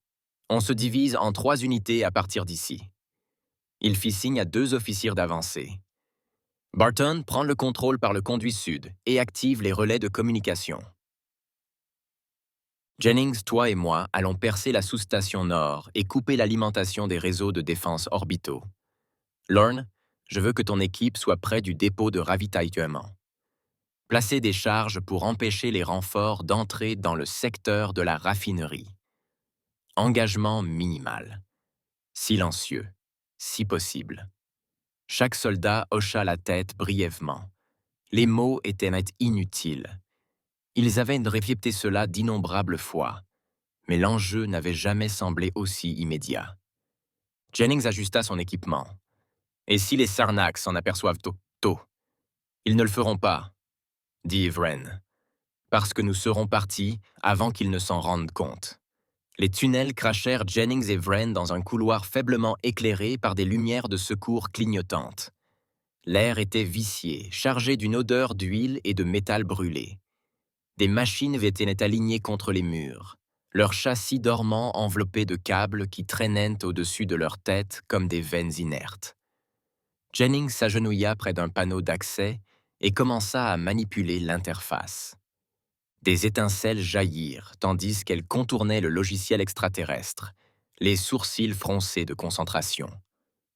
On se divise en 3 unités à partir d'ici. Il fit signe à 2 officiers d'avancer. Barton prend le contrôle par le conduit sud et active les relais de communication. Jennings, toi et moi allons percer la sous-station nord et couper l'alimentation des réseaux de défense orbitaux. Lorne, je veux que ton équipe soit près du dépôt de ravitaillement. Placez des charges pour empêcher les renforts d'entrer dans le secteur de la raffinerie. Engagement minimal. Silencieux, si possible. Chaque soldat hocha la tête brièvement. Les mots étaient inutiles. Ils avaient répété cela d'innombrables fois, mais l'enjeu n'avait jamais semblé aussi immédiat. Jennings ajusta son équipement. « Et si les Sarnaks s'en aperçoivent tôt? Ils ne le feront pas, » dit Vren, « parce que nous serons partis avant qu'ils ne s'en rendent compte. » Les tunnels crachèrent Jennings et Vren dans un couloir faiblement éclairé par des lumières de secours clignotantes. L'air était vicié, chargé d'une odeur d'huile et de métal brûlé. Des machines étaient alignées contre les murs, leurs châssis dormants enveloppés de câbles qui traînaient au-dessus de leurs têtes comme des veines inertes. Jennings s'agenouilla près d'un panneau d'accès et commença à manipuler l'interface. Des étincelles jaillirent, tandis qu'elle contournait le logiciel extraterrestre, les sourcils froncés de concentration.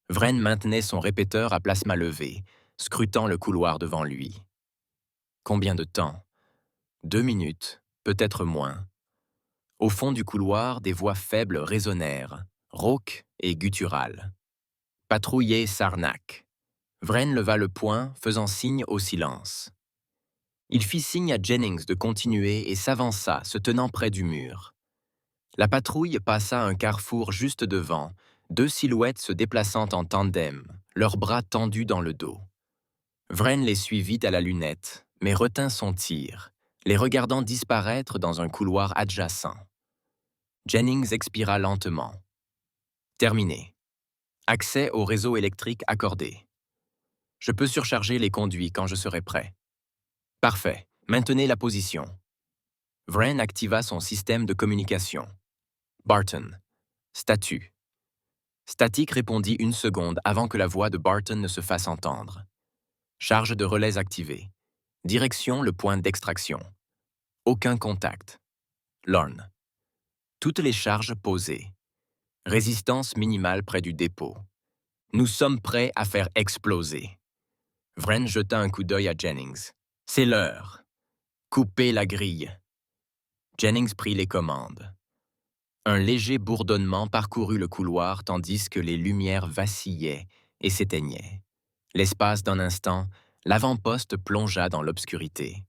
Vren maintenait son répéteur à plasma levé, scrutant le couloir devant lui. Combien de temps? 2 minutes, peut-être moins. Au fond du couloir, des voix faibles résonnèrent, rauques et gutturales. Patrouiller Sarnak. Vren leva le poing, faisant signe au silence. Il fit signe à Jennings de continuer et s'avança, se tenant près du mur. La patrouille passa un carrefour juste devant, 2 silhouettes se déplaçant en tandem, leurs bras tendus dans le dos. Vren les suivit à la lunette, mais retint son tir, les regardant disparaître dans un couloir adjacent. Jennings expira lentement. Terminé. Accès au réseau électrique accordé. Je peux surcharger les conduits quand je serai prêt. Parfait. Maintenez la position. Vren activa son système de communication. Barton. Statut. Statique répondit 1 seconde avant que la voix de Barton ne se fasse entendre. Charge de relais activée. Direction le point d'extraction. Aucun contact. Lorne. Toutes les charges posées. Résistance minimale près du dépôt. Nous sommes prêts à faire exploser. Vren jeta un coup d'œil à Jennings. C'est l'heure. Coupez la grille. Jennings prit les commandes. Un léger bourdonnement parcourut le couloir tandis que les lumières vacillaient et s'éteignaient. L'espace d'un instant, l'avant-poste plongea dans l'obscurité.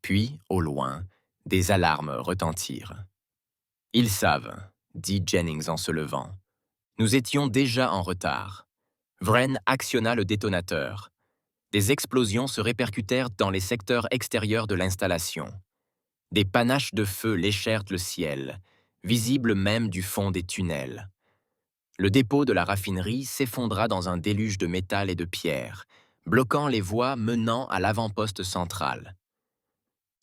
Puis, au loin, des alarmes retentirent. « Ils savent », dit Jennings en se levant. « Nous étions déjà en retard. » Vren actionna le détonateur. Des explosions se répercutèrent dans les secteurs extérieurs de l'installation. Des panaches de feu léchèrent le ciel, visibles même du fond des tunnels. Le dépôt de la raffinerie s'effondra dans un déluge de métal et de pierres, bloquant les voies menant à l'avant-poste central.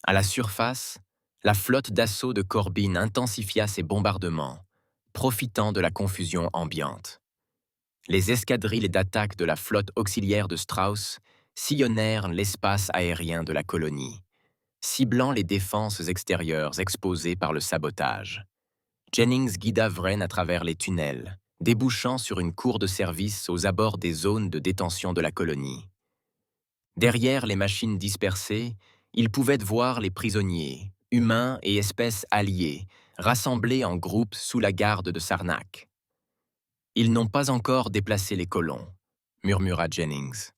À la surface, la flotte d'assaut de Corbin intensifia ses bombardements, profitant de la confusion ambiante. Les escadrilles d'attaque de la flotte auxiliaire de Strauss sillonnèrent l'espace aérien de la colonie, ciblant les défenses extérieures exposées par le sabotage. Jennings guida Vren à travers les tunnels, débouchant sur une cour de service aux abords des zones de détention de la colonie. Derrière les machines dispersées, ils pouvaient voir les prisonniers, humains et espèces alliées, rassemblés en groupes sous la garde de Sarnak. « Ils n'ont pas encore déplacé les colons », murmura Jennings.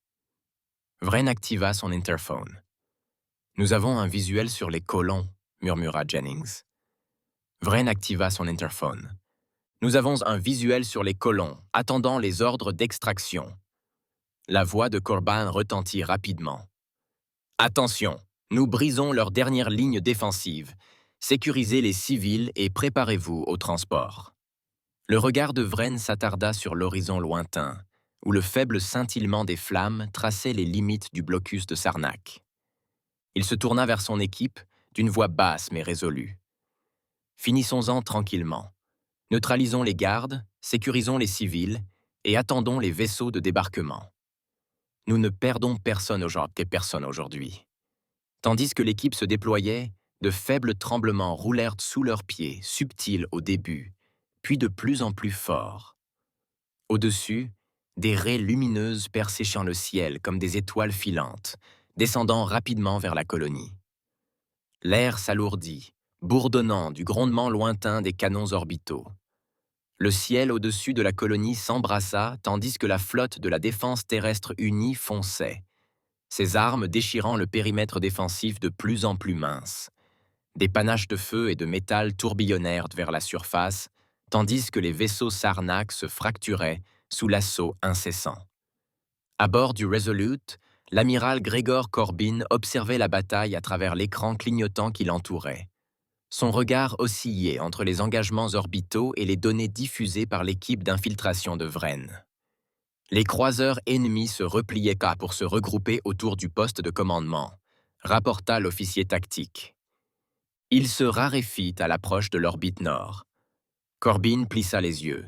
Vren activa son interphone. « Nous avons un visuel sur les colons », murmura Jennings. Vren activa son interphone. « Nous avons un visuel sur les colons, attendant les ordres d'extraction. » La voix de Corbin retentit rapidement. « Attention, nous brisons leur dernière ligne défensive. Sécurisez les civils et préparez-vous au transport. » Le regard de Vren s'attarda sur l'horizon lointain, où le faible scintillement des flammes traçait les limites du blocus de Sarnak. Il se tourna vers son équipe, d'une voix basse mais résolue. « Finissons-en tranquillement. Neutralisons les gardes, sécurisons les civils et attendons les vaisseaux de débarquement. Nous ne perdons personne aujourd'hui. » Tandis que l'équipe se déployait, de faibles tremblements roulèrent sous leurs pieds, subtils au début, puis de plus en plus forts. Au-dessus, des raies lumineuses perséchant le ciel comme des étoiles filantes, descendant rapidement vers la colonie. L'air s'alourdit, bourdonnant du grondement lointain des canons orbitaux. Le ciel au-dessus de la colonie s'embrassa tandis que la flotte de la défense terrestre unie fonçait, ses armes déchirant le périmètre défensif de plus en plus mince. Des panaches de feu et de métal tourbillonnèrent vers la surface, tandis que les vaisseaux Sarnak se fracturaient sous l'assaut incessant. À bord du Resolute, l'amiral Gregor Corbin observait la bataille à travers l'écran clignotant qui l'entourait. Son regard oscillait entre les engagements orbitaux et les données diffusées par l'équipe d'infiltration de Vren. Les croiseurs ennemis se repliaient pour se regrouper autour du poste de commandement, rapporta l'officier tactique. Il se raréfit à l'approche de l'orbite nord. Corbin plissa les yeux.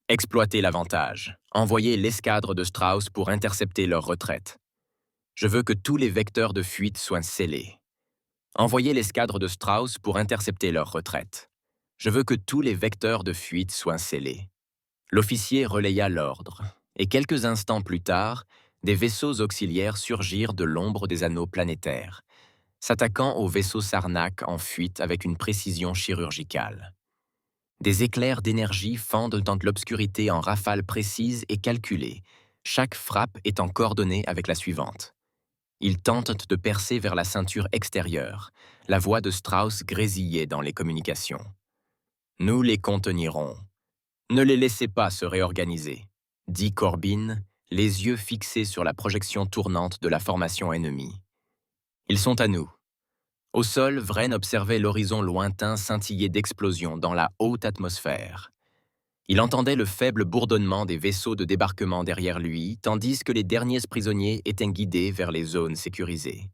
Exploitez l'avantage. Envoyez l'escadre de Strauss pour intercepter leur retraite. Je veux que tous les vecteurs de fuite soient scellés. Envoyez l'escadre de Strauss pour intercepter leur retraite. Je veux que tous les vecteurs de fuite soient scellés. L'officier relaya l'ordre, et quelques instants plus tard, des vaisseaux auxiliaires surgirent de l'ombre des anneaux planétaires, s'attaquant au vaisseau Sarnak en fuite avec une précision chirurgicale. Des éclairs d'énergie fendent dans l'obscurité en rafales précises et calculées, chaque frappe étant coordonnée avec la suivante. Ils tentent de percer vers la ceinture extérieure. La voix de Strauss grésillait dans les communications. Nous les contenirons. Ne les laissez pas se réorganiser, dit Corbin, les yeux fixés sur la projection tournante de la formation ennemie. Ils sont à nous. Au sol, Vren observait l'horizon lointain scintiller d'explosions dans la haute atmosphère. Il entendait le faible bourdonnement des vaisseaux de débarquement derrière lui, tandis que les derniers prisonniers étaient guidés vers les zones sécurisées.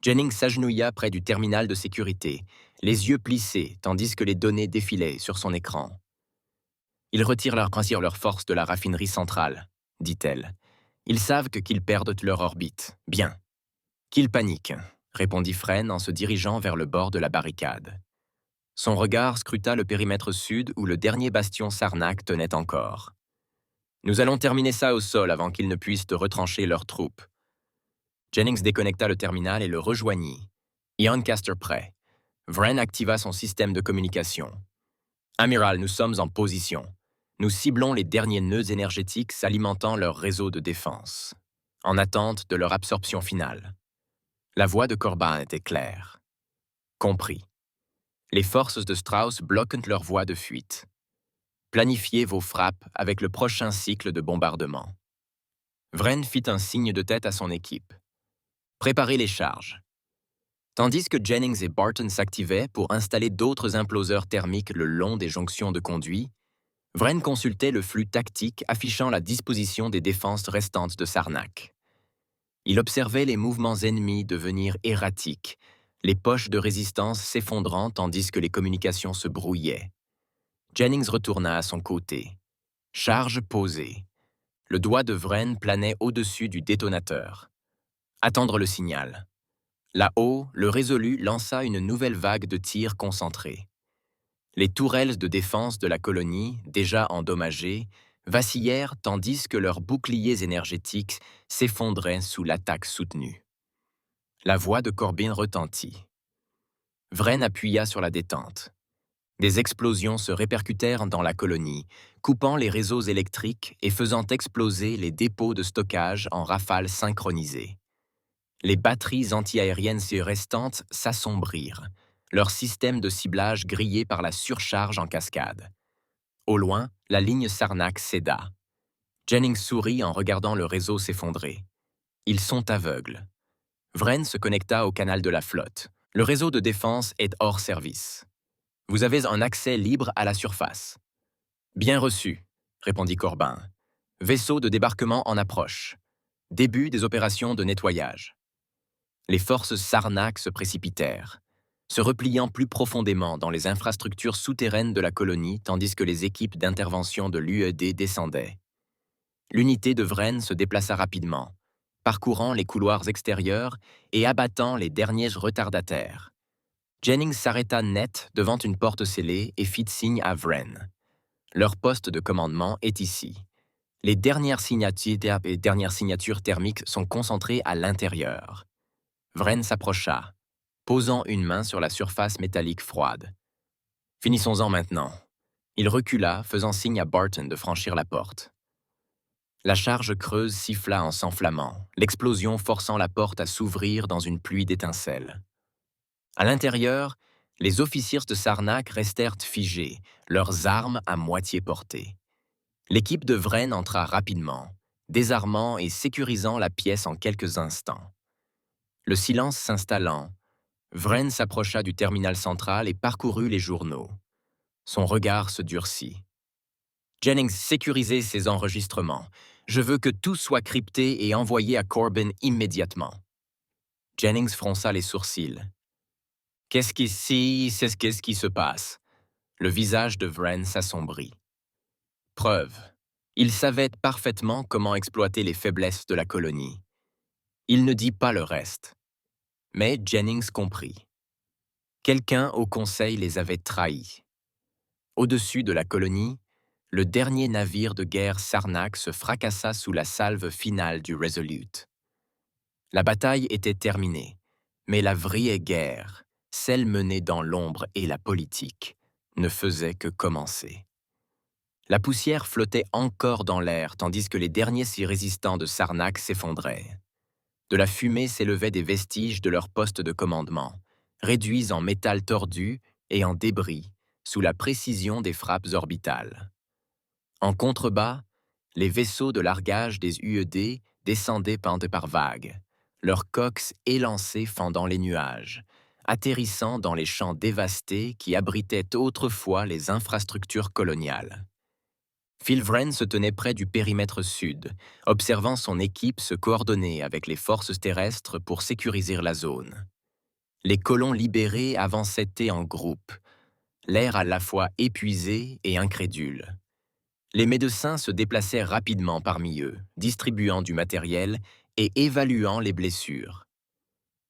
Jennings s'agenouilla près du terminal de sécurité, les yeux plissés, tandis que les données défilaient sur son écran. Ils retirent leur force de la raffinerie centrale, dit-elle. Ils savent qu'ils perdent leur orbite. Bien. Qu'ils paniquent, répondit Fren en se dirigeant vers le bord de la barricade. Son regard scruta le périmètre sud où le dernier bastion Sarnak tenait encore. Nous allons terminer ça au sol avant qu'ils ne puissent retrancher leurs troupes. Jennings déconnecta le terminal et le rejoignit. Ioncaster prêt. Vren activa son système de communication. Amiral, nous sommes en position. Nous ciblons les derniers nœuds énergétiques s'alimentant leur réseau de défense, en attente de leur absorption finale. La voix de Corbin était claire. Compris. Les forces de Strauss bloquent leur voie de fuite. Planifiez vos frappes avec le prochain cycle de bombardement. Vren fit un signe de tête à son équipe. Préparez les charges. Tandis que Jennings et Barton s'activaient pour installer d'autres imploseurs thermiques le long des jonctions de conduits, Vren consultait le flux tactique affichant la disposition des défenses restantes de Sarnak. Il observait les mouvements ennemis devenir erratiques, les poches de résistance s'effondrant tandis que les communications se brouillaient. Jennings retourna à son côté. Charge posée. Le doigt de Vren planait au-dessus du détonateur. Attendre le signal. Là-haut, le Résolu lança une nouvelle vague de tirs concentrés. Les tourelles de défense de la colonie, déjà endommagées, vacillèrent tandis que leurs boucliers énergétiques s'effondraient sous l'attaque soutenue. La voix de Corbin retentit. Vren appuya sur la détente. Des explosions se répercutèrent dans la colonie, coupant les réseaux électriques et faisant exploser les dépôts de stockage en rafales synchronisées. Les batteries antiaériennes restantes s'assombrirent, leur système de ciblage grillé par la surcharge en cascade. Au loin, la ligne Sarnak céda. Jennings sourit en regardant le réseau s'effondrer. Ils sont aveugles. Vren se connecta au canal de la flotte. Le réseau de défense est hors service. Vous avez un accès libre à la surface. Bien reçu, répondit Corbin. Vaisseau de débarquement en approche. Début des opérations de nettoyage. Les forces Sarnak se précipitèrent, se repliant plus profondément dans les infrastructures souterraines de la colonie tandis que les équipes d'intervention de l'UED descendaient. L'unité de Vren se déplaça rapidement, parcourant les couloirs extérieurs et abattant les derniers retardataires. Jennings s'arrêta net devant une porte scellée et fit signe à Vren. Leur poste de commandement est ici. Les dernières signatures thermiques sont concentrées à l'intérieur. Vren s'approcha, posant une main sur la surface métallique froide. Finissons-en maintenant. Il recula, faisant signe à Barton de franchir la porte. La charge creuse siffla en s'enflammant, l'explosion forçant la porte à s'ouvrir dans une pluie d'étincelles. À l'intérieur, les officiers de Sarnak restèrent figés, leurs armes à moitié portées. L'équipe de Vren entra rapidement, désarmant et sécurisant la pièce en quelques instants. Le silence s'installant, Vren s'approcha du terminal central et parcourut les journaux. Son regard se durcit. Jennings, sécurisez ces enregistrements. Je veux que tout soit crypté et envoyé à Corbin immédiatement. Jennings fronça les sourcils. Qu'est-ce qui se passe? Le visage de Vren s'assombrit. Preuve. Il savait parfaitement comment exploiter les faiblesses de la colonie. Il ne dit pas le reste. Mais Jennings comprit. Quelqu'un au conseil les avait trahis. Au-dessus de la colonie, le dernier navire de guerre Sarnak se fracassa sous la salve finale du Resolute. La bataille était terminée, mais la vraie guerre, celle menée dans l'ombre et la politique, ne faisait que commencer. La poussière flottait encore dans l'air tandis que les derniers résistants de Sarnak s'effondraient. De la fumée s'élevaient des vestiges de leur poste de commandement, réduits en métal tordu et en débris, sous la précision des frappes orbitales. En contrebas, les vaisseaux de largage des UED descendaient pente par vagues, leurs coques élancées fendant les nuages, atterrissant dans les champs dévastés qui abritaient autrefois les infrastructures coloniales. Phil Wren se tenait près du périmètre sud, observant son équipe se coordonner avec les forces terrestres pour sécuriser la zone. Les colons libérés avançaient en groupe, l'air à la fois épuisé et incrédule. Les médecins se déplaçaient rapidement parmi eux, distribuant du matériel et évaluant les blessures.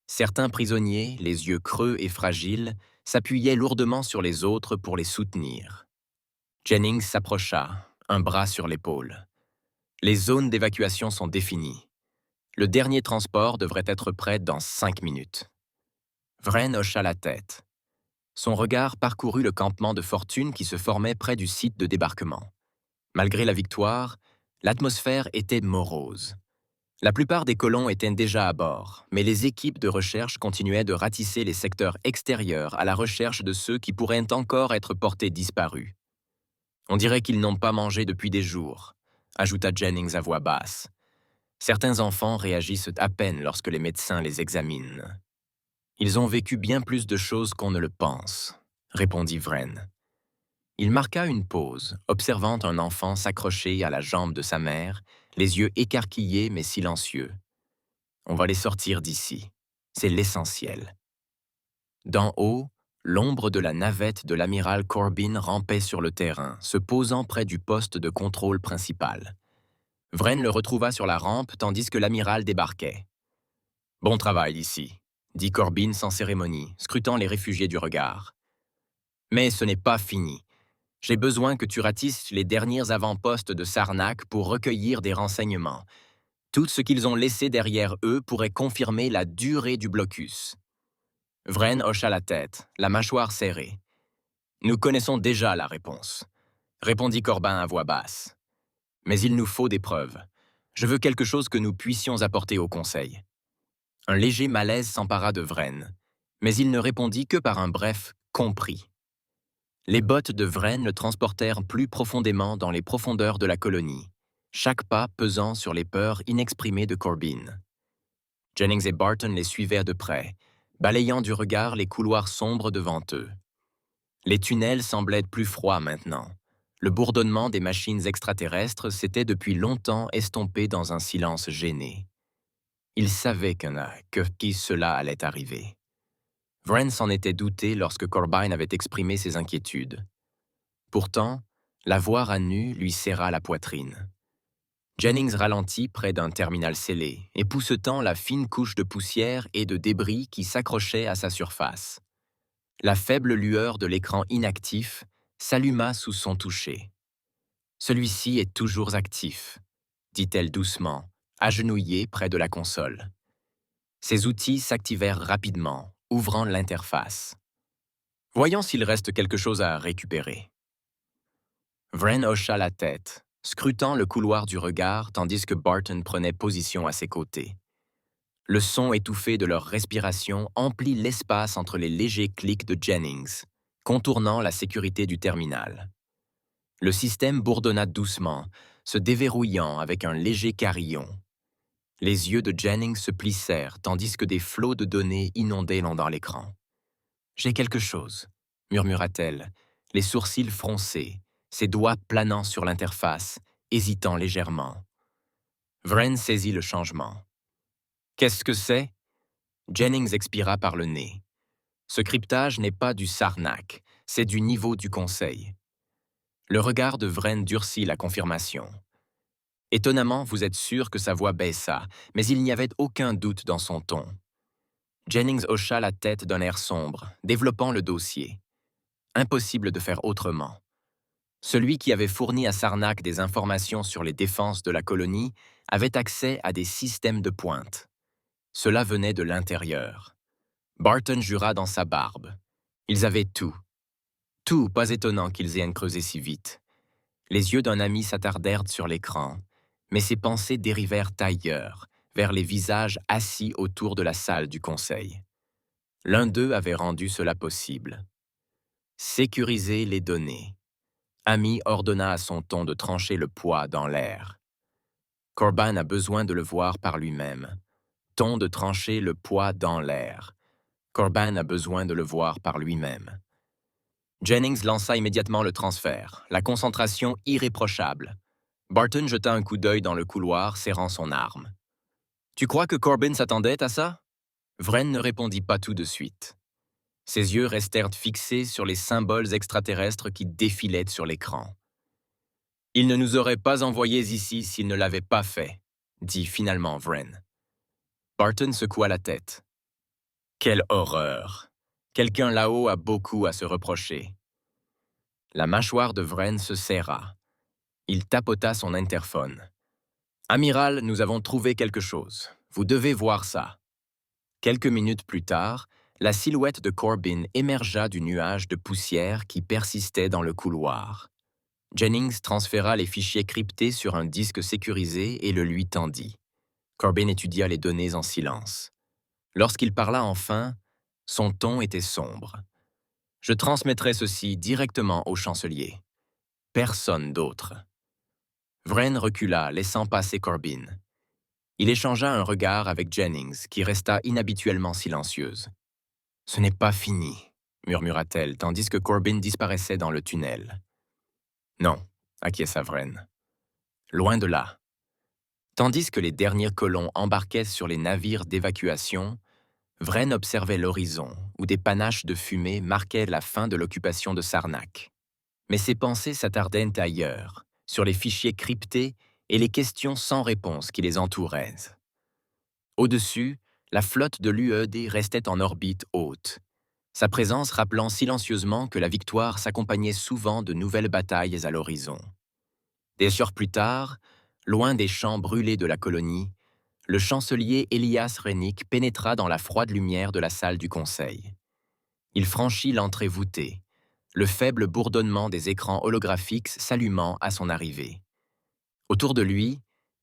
Certains prisonniers, les yeux creux et fragiles, s'appuyaient lourdement sur les autres pour les soutenir. Jennings s'approcha, un bras sur l'épaule. Les zones d'évacuation sont définies. Le dernier transport devrait être prêt dans 5 minutes. Wren hocha la tête. Son regard parcourut le campement de fortune qui se formait près du site de débarquement. Malgré la victoire, l'atmosphère était morose. La plupart des colons étaient déjà à bord, mais les équipes de recherche continuaient de ratisser les secteurs extérieurs à la recherche de ceux qui pourraient encore être portés disparus. On dirait qu'ils n'ont pas mangé depuis des jours, ajouta Jennings à voix basse. Certains enfants réagissent à peine lorsque les médecins les examinent. Ils ont vécu bien plus de choses qu'on ne le pense, répondit Wren. Il marqua une pause, observant un enfant s'accrocher à la jambe de sa mère, les yeux écarquillés mais silencieux. On va les sortir d'ici. C'est l'essentiel. D'en haut, l'ombre de la navette de l'amiral Corbin rampait sur le terrain, se posant près du poste de contrôle principal. Wren le retrouva sur la rampe tandis que l'amiral débarquait. « Bon travail ici », dit Corbin sans cérémonie, scrutant les réfugiés du regard. « Mais ce n'est pas fini. J'ai besoin que tu ratisses les derniers avant-postes de Sarnak pour recueillir des renseignements. Tout ce qu'ils ont laissé derrière eux pourrait confirmer la durée du blocus. » Wren hocha la tête, la mâchoire serrée. « Nous connaissons déjà la réponse, » répondit Corbin à voix basse. « Mais il nous faut des preuves. Je veux quelque chose que nous puissions apporter au Conseil. » Un léger malaise s'empara de Wren, mais il ne répondit que par un bref « compris ». Les bottes de Wren le transportèrent plus profondément dans les profondeurs de la colonie, chaque pas pesant sur les peurs inexprimées de Corbin. Jennings et Barton les suivaient de près, balayant du regard les couloirs sombres devant eux. Les tunnels semblaient plus froids maintenant. Le bourdonnement des machines extraterrestres s'était depuis longtemps estompé dans un silence gêné. Ils savaient que cela allait arriver. Wren s'en était douté lorsque Corbin avait exprimé ses inquiétudes. Pourtant, la voir à nu lui serra la poitrine. Jennings ralentit près d'un terminal scellé, époussetant la fine couche de poussière et de débris qui s'accrochait à sa surface. La faible lueur de l'écran inactif s'alluma sous son toucher. « Celui-ci est toujours actif », dit-elle doucement, agenouillée près de la console. Ses outils s'activèrent rapidement, ouvrant l'interface. Voyons s'il reste quelque chose à récupérer. Wren hocha la tête, scrutant le couloir du regard tandis que Barton prenait position à ses côtés. Le son étouffé de leur respiration emplit l'espace entre les légers clics de Jennings, contournant la sécurité du terminal. Le système bourdonna doucement, se déverrouillant avec un léger carillon. Les yeux de Jennings se plissèrent tandis que des flots de données inondaient dans l'écran. « J'ai quelque chose », murmura-t-elle, les sourcils froncés, ses doigts planant sur l'interface, hésitant légèrement. Wren saisit le changement. « Qu'est-ce que c'est ?» Jennings expira par le nez. « Ce cryptage n'est pas du Sarnak, c'est du niveau du Conseil. » Le regard de Wren durcit la confirmation. « Étonnamment, vous êtes sûr que sa voix baissa, mais il n'y avait aucun doute dans son ton. » Jennings hocha la tête d'un air sombre, développant le dossier. Impossible de faire autrement. Celui qui avait fourni à Sarnak des informations sur les défenses de la colonie avait accès à des systèmes de pointe. Cela venait de l'intérieur. Barton jura dans sa barbe. Ils avaient tout. Tout, pas étonnant qu'ils aient creusé si vite. Les yeux d'un ami s'attardèrent sur l'écran, mais ses pensées dérivèrent ailleurs, vers les visages assis autour de la salle du conseil. L'un d'eux avait rendu cela possible. Sécuriser les données. Ami ordonna à son ton de trancher le poids dans l'air. Corban a besoin de le voir par lui-même. Ton de trancher le poids dans l'air. Corban a besoin de le voir par lui-même. Jennings lança immédiatement le transfert, la concentration irréprochable. Barton jeta un coup d'œil dans le couloir, serrant son arme. « Tu crois que Corbin s'attendait à ça ?» Vren ne répondit pas tout de suite. Ses yeux restèrent fixés sur les symboles extraterrestres qui défilaient sur l'écran. « Il ne nous aurait pas envoyés ici s'il ne l'avait pas fait, » dit finalement Vren. Barton secoua la tête. « Quelle horreur! Quelqu'un là-haut a beaucoup à se reprocher. » La mâchoire de Vren se serra. Il tapota son interphone. « Amiral, nous avons trouvé quelque chose. Vous devez voir ça. » Quelques minutes plus tard, la silhouette de Corbin émergea du nuage de poussière qui persistait dans le couloir. Jennings transféra les fichiers cryptés sur un disque sécurisé et le lui tendit. Corbin étudia les données en silence. Lorsqu'il parla enfin, son ton était sombre. « Je transmettrai ceci directement au chancelier. Personne d'autre. » Vren recula, laissant passer Corbin. Il échangea un regard avec Jennings, qui resta inhabituellement silencieuse. « Ce n'est pas fini, » murmura-t-elle, tandis que Corbin disparaissait dans le tunnel. « Non, » acquiesça Vren. « Loin de là. » Tandis que les derniers colons embarquaient sur les navires d'évacuation, Vren observait l'horizon, où des panaches de fumée marquaient la fin de l'occupation de Sarnak. Mais ses pensées s'attardaient ailleurs, sur les fichiers cryptés et les questions sans réponse qui les entouraient. Au-dessus, la flotte de l'UED restait en orbite haute, sa présence rappelant silencieusement que la victoire s'accompagnait souvent de nouvelles batailles à l'horizon. Des heures plus tard, loin des champs brûlés de la colonie, le chancelier Elias Renick pénétra dans la froide lumière de la salle du conseil. Il franchit l'entrée voûtée, le faible bourdonnement des écrans holographiques s'allumant à son arrivée. Autour de lui,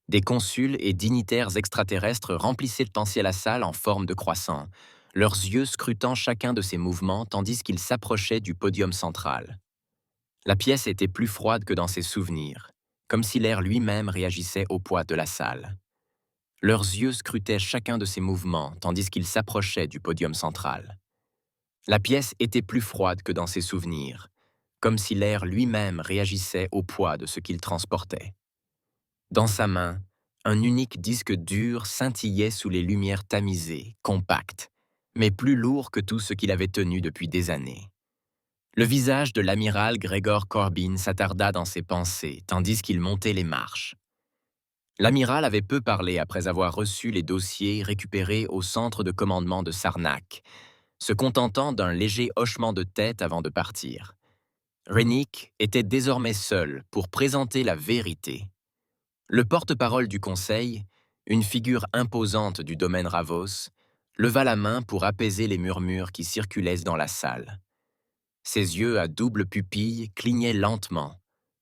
des consuls et dignitaires extraterrestres remplissaient la salle en forme de croissant, leurs yeux scrutant chacun de ses mouvements tandis qu'ils s'approchaient du podium central. La pièce était plus froide que dans ses souvenirs, comme si l'air lui-même réagissait au poids de la salle. Leurs yeux scrutaient chacun de ses mouvements tandis qu'ils s'approchaient du podium central. La pièce était plus froide que dans ses souvenirs, comme si l'air lui-même réagissait au poids de ce qu'il transportait. Dans sa main, un unique disque dur scintillait sous les lumières tamisées, compact, mais plus lourd que tout ce qu'il avait tenu depuis des années. Le visage de l'amiral Gregor Corbin s'attarda dans ses pensées, tandis qu'il montait les marches. L'amiral avait peu parlé après avoir reçu les dossiers récupérés au centre de commandement de Sarnak, se contentant d'un léger hochement de tête avant de partir. Renick était désormais seul pour présenter la vérité. Le porte-parole du conseil, une figure imposante du domaine Ravos, leva la main pour apaiser les murmures qui circulaient dans la salle. Ses yeux à double pupille clignaient lentement,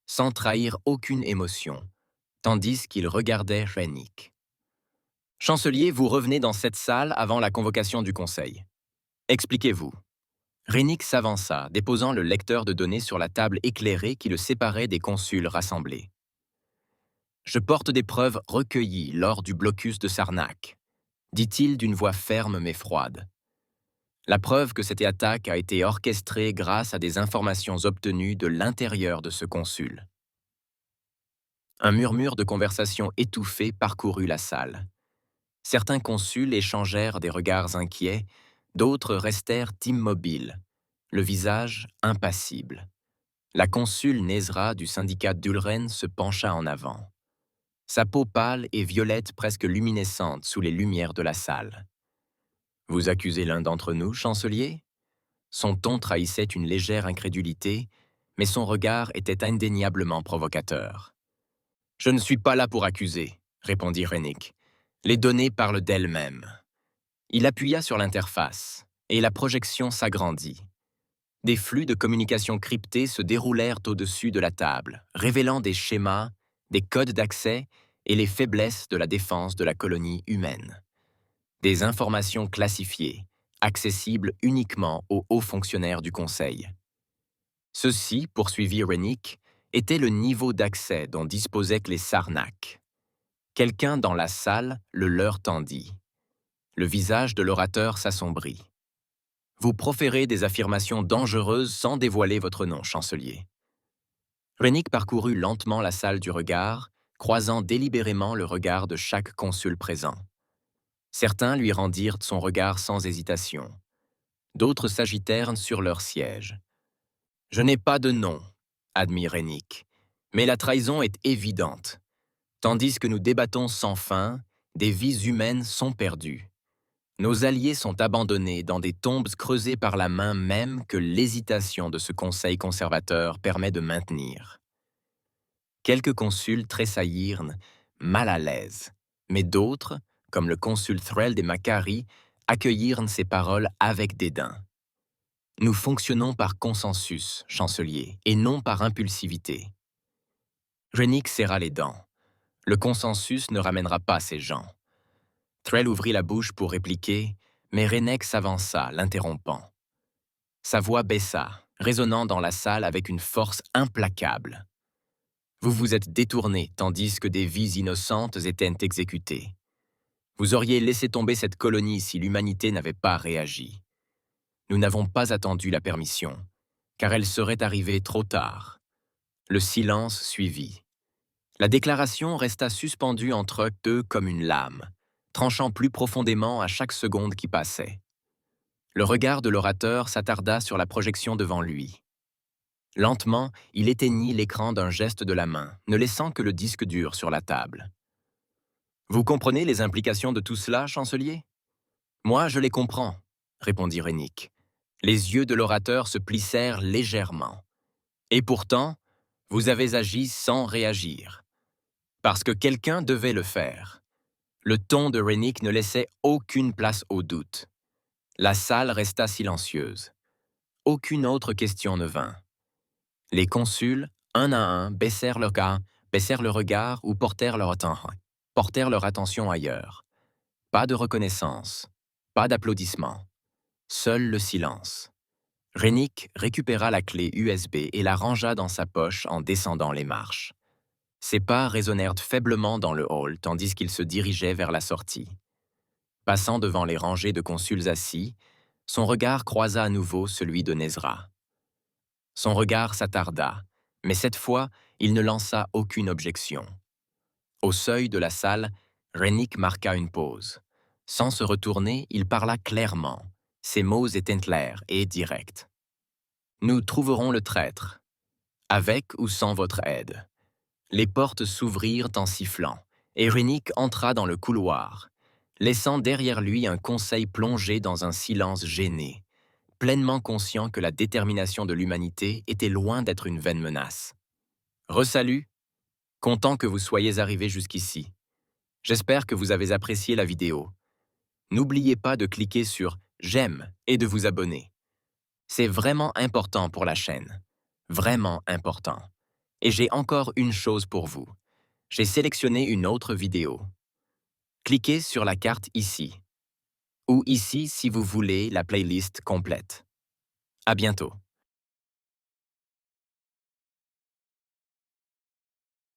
sans trahir aucune émotion, tandis qu'il regardait Renick. « Chancelier, vous revenez dans cette salle avant la convocation du conseil. Expliquez-vous. » Renick s'avança, déposant le lecteur de données sur la table éclairée qui le séparait des consuls rassemblés. « Je porte des preuves recueillies lors du blocus de Sarnak, dit-il d'une voix ferme mais froide. La preuve que cette attaque a été orchestrée grâce à des informations obtenues de l'intérieur de ce consul. » Un murmure de conversation étouffée parcourut la salle. Certains consuls échangèrent des regards inquiets, d'autres restèrent immobiles, le visage impassible. La consul Nezra du syndicat d'Ulren se pencha en avant. Sa peau pâle et violette presque luminescente sous les lumières de la salle. Vous accusez l'un d'entre nous, chancelier? Son ton trahissait une légère incrédulité, mais son regard était indéniablement provocateur. Je ne suis pas là pour accuser, répondit Rennick. Les données parlent d'elles-mêmes. Il appuya sur l'interface, et la projection s'agrandit. Des flux de communication cryptés se déroulèrent au-dessus de la table, révélant des schémas, des codes d'accès et les faiblesses de la défense de la colonie humaine. Des informations classifiées, accessibles uniquement aux hauts fonctionnaires du Conseil. Ceci, poursuivit Rennick, était le niveau d'accès dont disposaient les Sarnak. Quelqu'un dans la salle le leur tendit. Le visage de l'orateur s'assombrit. Vous proférez des affirmations dangereuses sans dévoiler votre nom, chancelier. Rennick parcourut lentement la salle du regard, croisant délibérément le regard de chaque consul présent. Certains lui rendirent son regard sans hésitation. D'autres s'agitèrent sur leur siège. « Je n'ai pas de nom, » admit Rennick, « mais la trahison est évidente. Tandis que nous débattons sans fin, des vies humaines sont perdues. Nos alliés sont abandonnés dans des tombes creusées par la main même que l'hésitation de ce conseil conservateur permet de maintenir. » Quelques consuls tressaillirent, mal à l'aise, mais d'autres, comme le consul Threl des Macquarie, accueillirent ces paroles avec dédain. Nous fonctionnons par consensus, chancelier, et non par impulsivité. Rennick serra les dents. Le consensus ne ramènera pas ces gens. Threl ouvrit la bouche pour répliquer, mais Rennick s'avança, l'interrompant. Sa voix baissa, résonnant dans la salle avec une force implacable. Vous vous êtes détourné tandis que des vies innocentes étaient exécutées. Vous auriez laissé tomber cette colonie si l'humanité n'avait pas réagi. Nous n'avons pas attendu la permission, car elle serait arrivée trop tard. Le silence suivit. La déclaration resta suspendue entre eux comme une lame, tranchant plus profondément à chaque seconde qui passait. Le regard de l'orateur s'attarda sur la projection devant lui. Lentement, il éteignit l'écran d'un geste de la main, ne laissant que le disque dur sur la table. « Vous comprenez les implications de tout cela, chancelier ? » « Moi, je les comprends, » répondit Rennick. Les yeux de l'orateur se plissèrent légèrement. « Et pourtant, vous avez agi sans réagir. Parce que quelqu'un devait le faire. » Le ton de Rennick ne laissait aucune place au doute. La salle resta silencieuse. Aucune autre question ne vint. Les consuls, un à un, baissèrent le regard ou portèrent leur attention ailleurs. Pas de reconnaissance, pas d'applaudissements. Seul le silence. Rennick récupéra la clé USB et la rangea dans sa poche en descendant les marches. Ses pas résonnèrent faiblement dans le hall tandis qu'il se dirigeait vers la sortie. Passant devant les rangées de consuls assis, son regard croisa à nouveau celui de Nezra. Son regard s'attarda, mais cette fois, il ne lança aucune objection. Au seuil de la salle, Rennick marqua une pause. Sans se retourner, il parla clairement. Ses mots étaient clairs et directs. « Nous trouverons le traître, avec ou sans votre aide. » Les portes s'ouvrirent en sifflant, et Rennick entra dans le couloir, laissant derrière lui un conseil plongé dans un silence gêné, pleinement conscient que la détermination de l'humanité était loin d'être une vaine menace. « Resalut, content que vous soyez arrivés jusqu'ici. J'espère que vous avez apprécié la vidéo. N'oubliez pas de cliquer sur « J'aime » et de vous abonner. C'est vraiment important pour la chaîne. Vraiment important. Et j'ai encore une chose pour vous. J'ai sélectionné une autre vidéo. Cliquez sur la carte ici. Ou ici si vous voulez la playlist complète. À bientôt.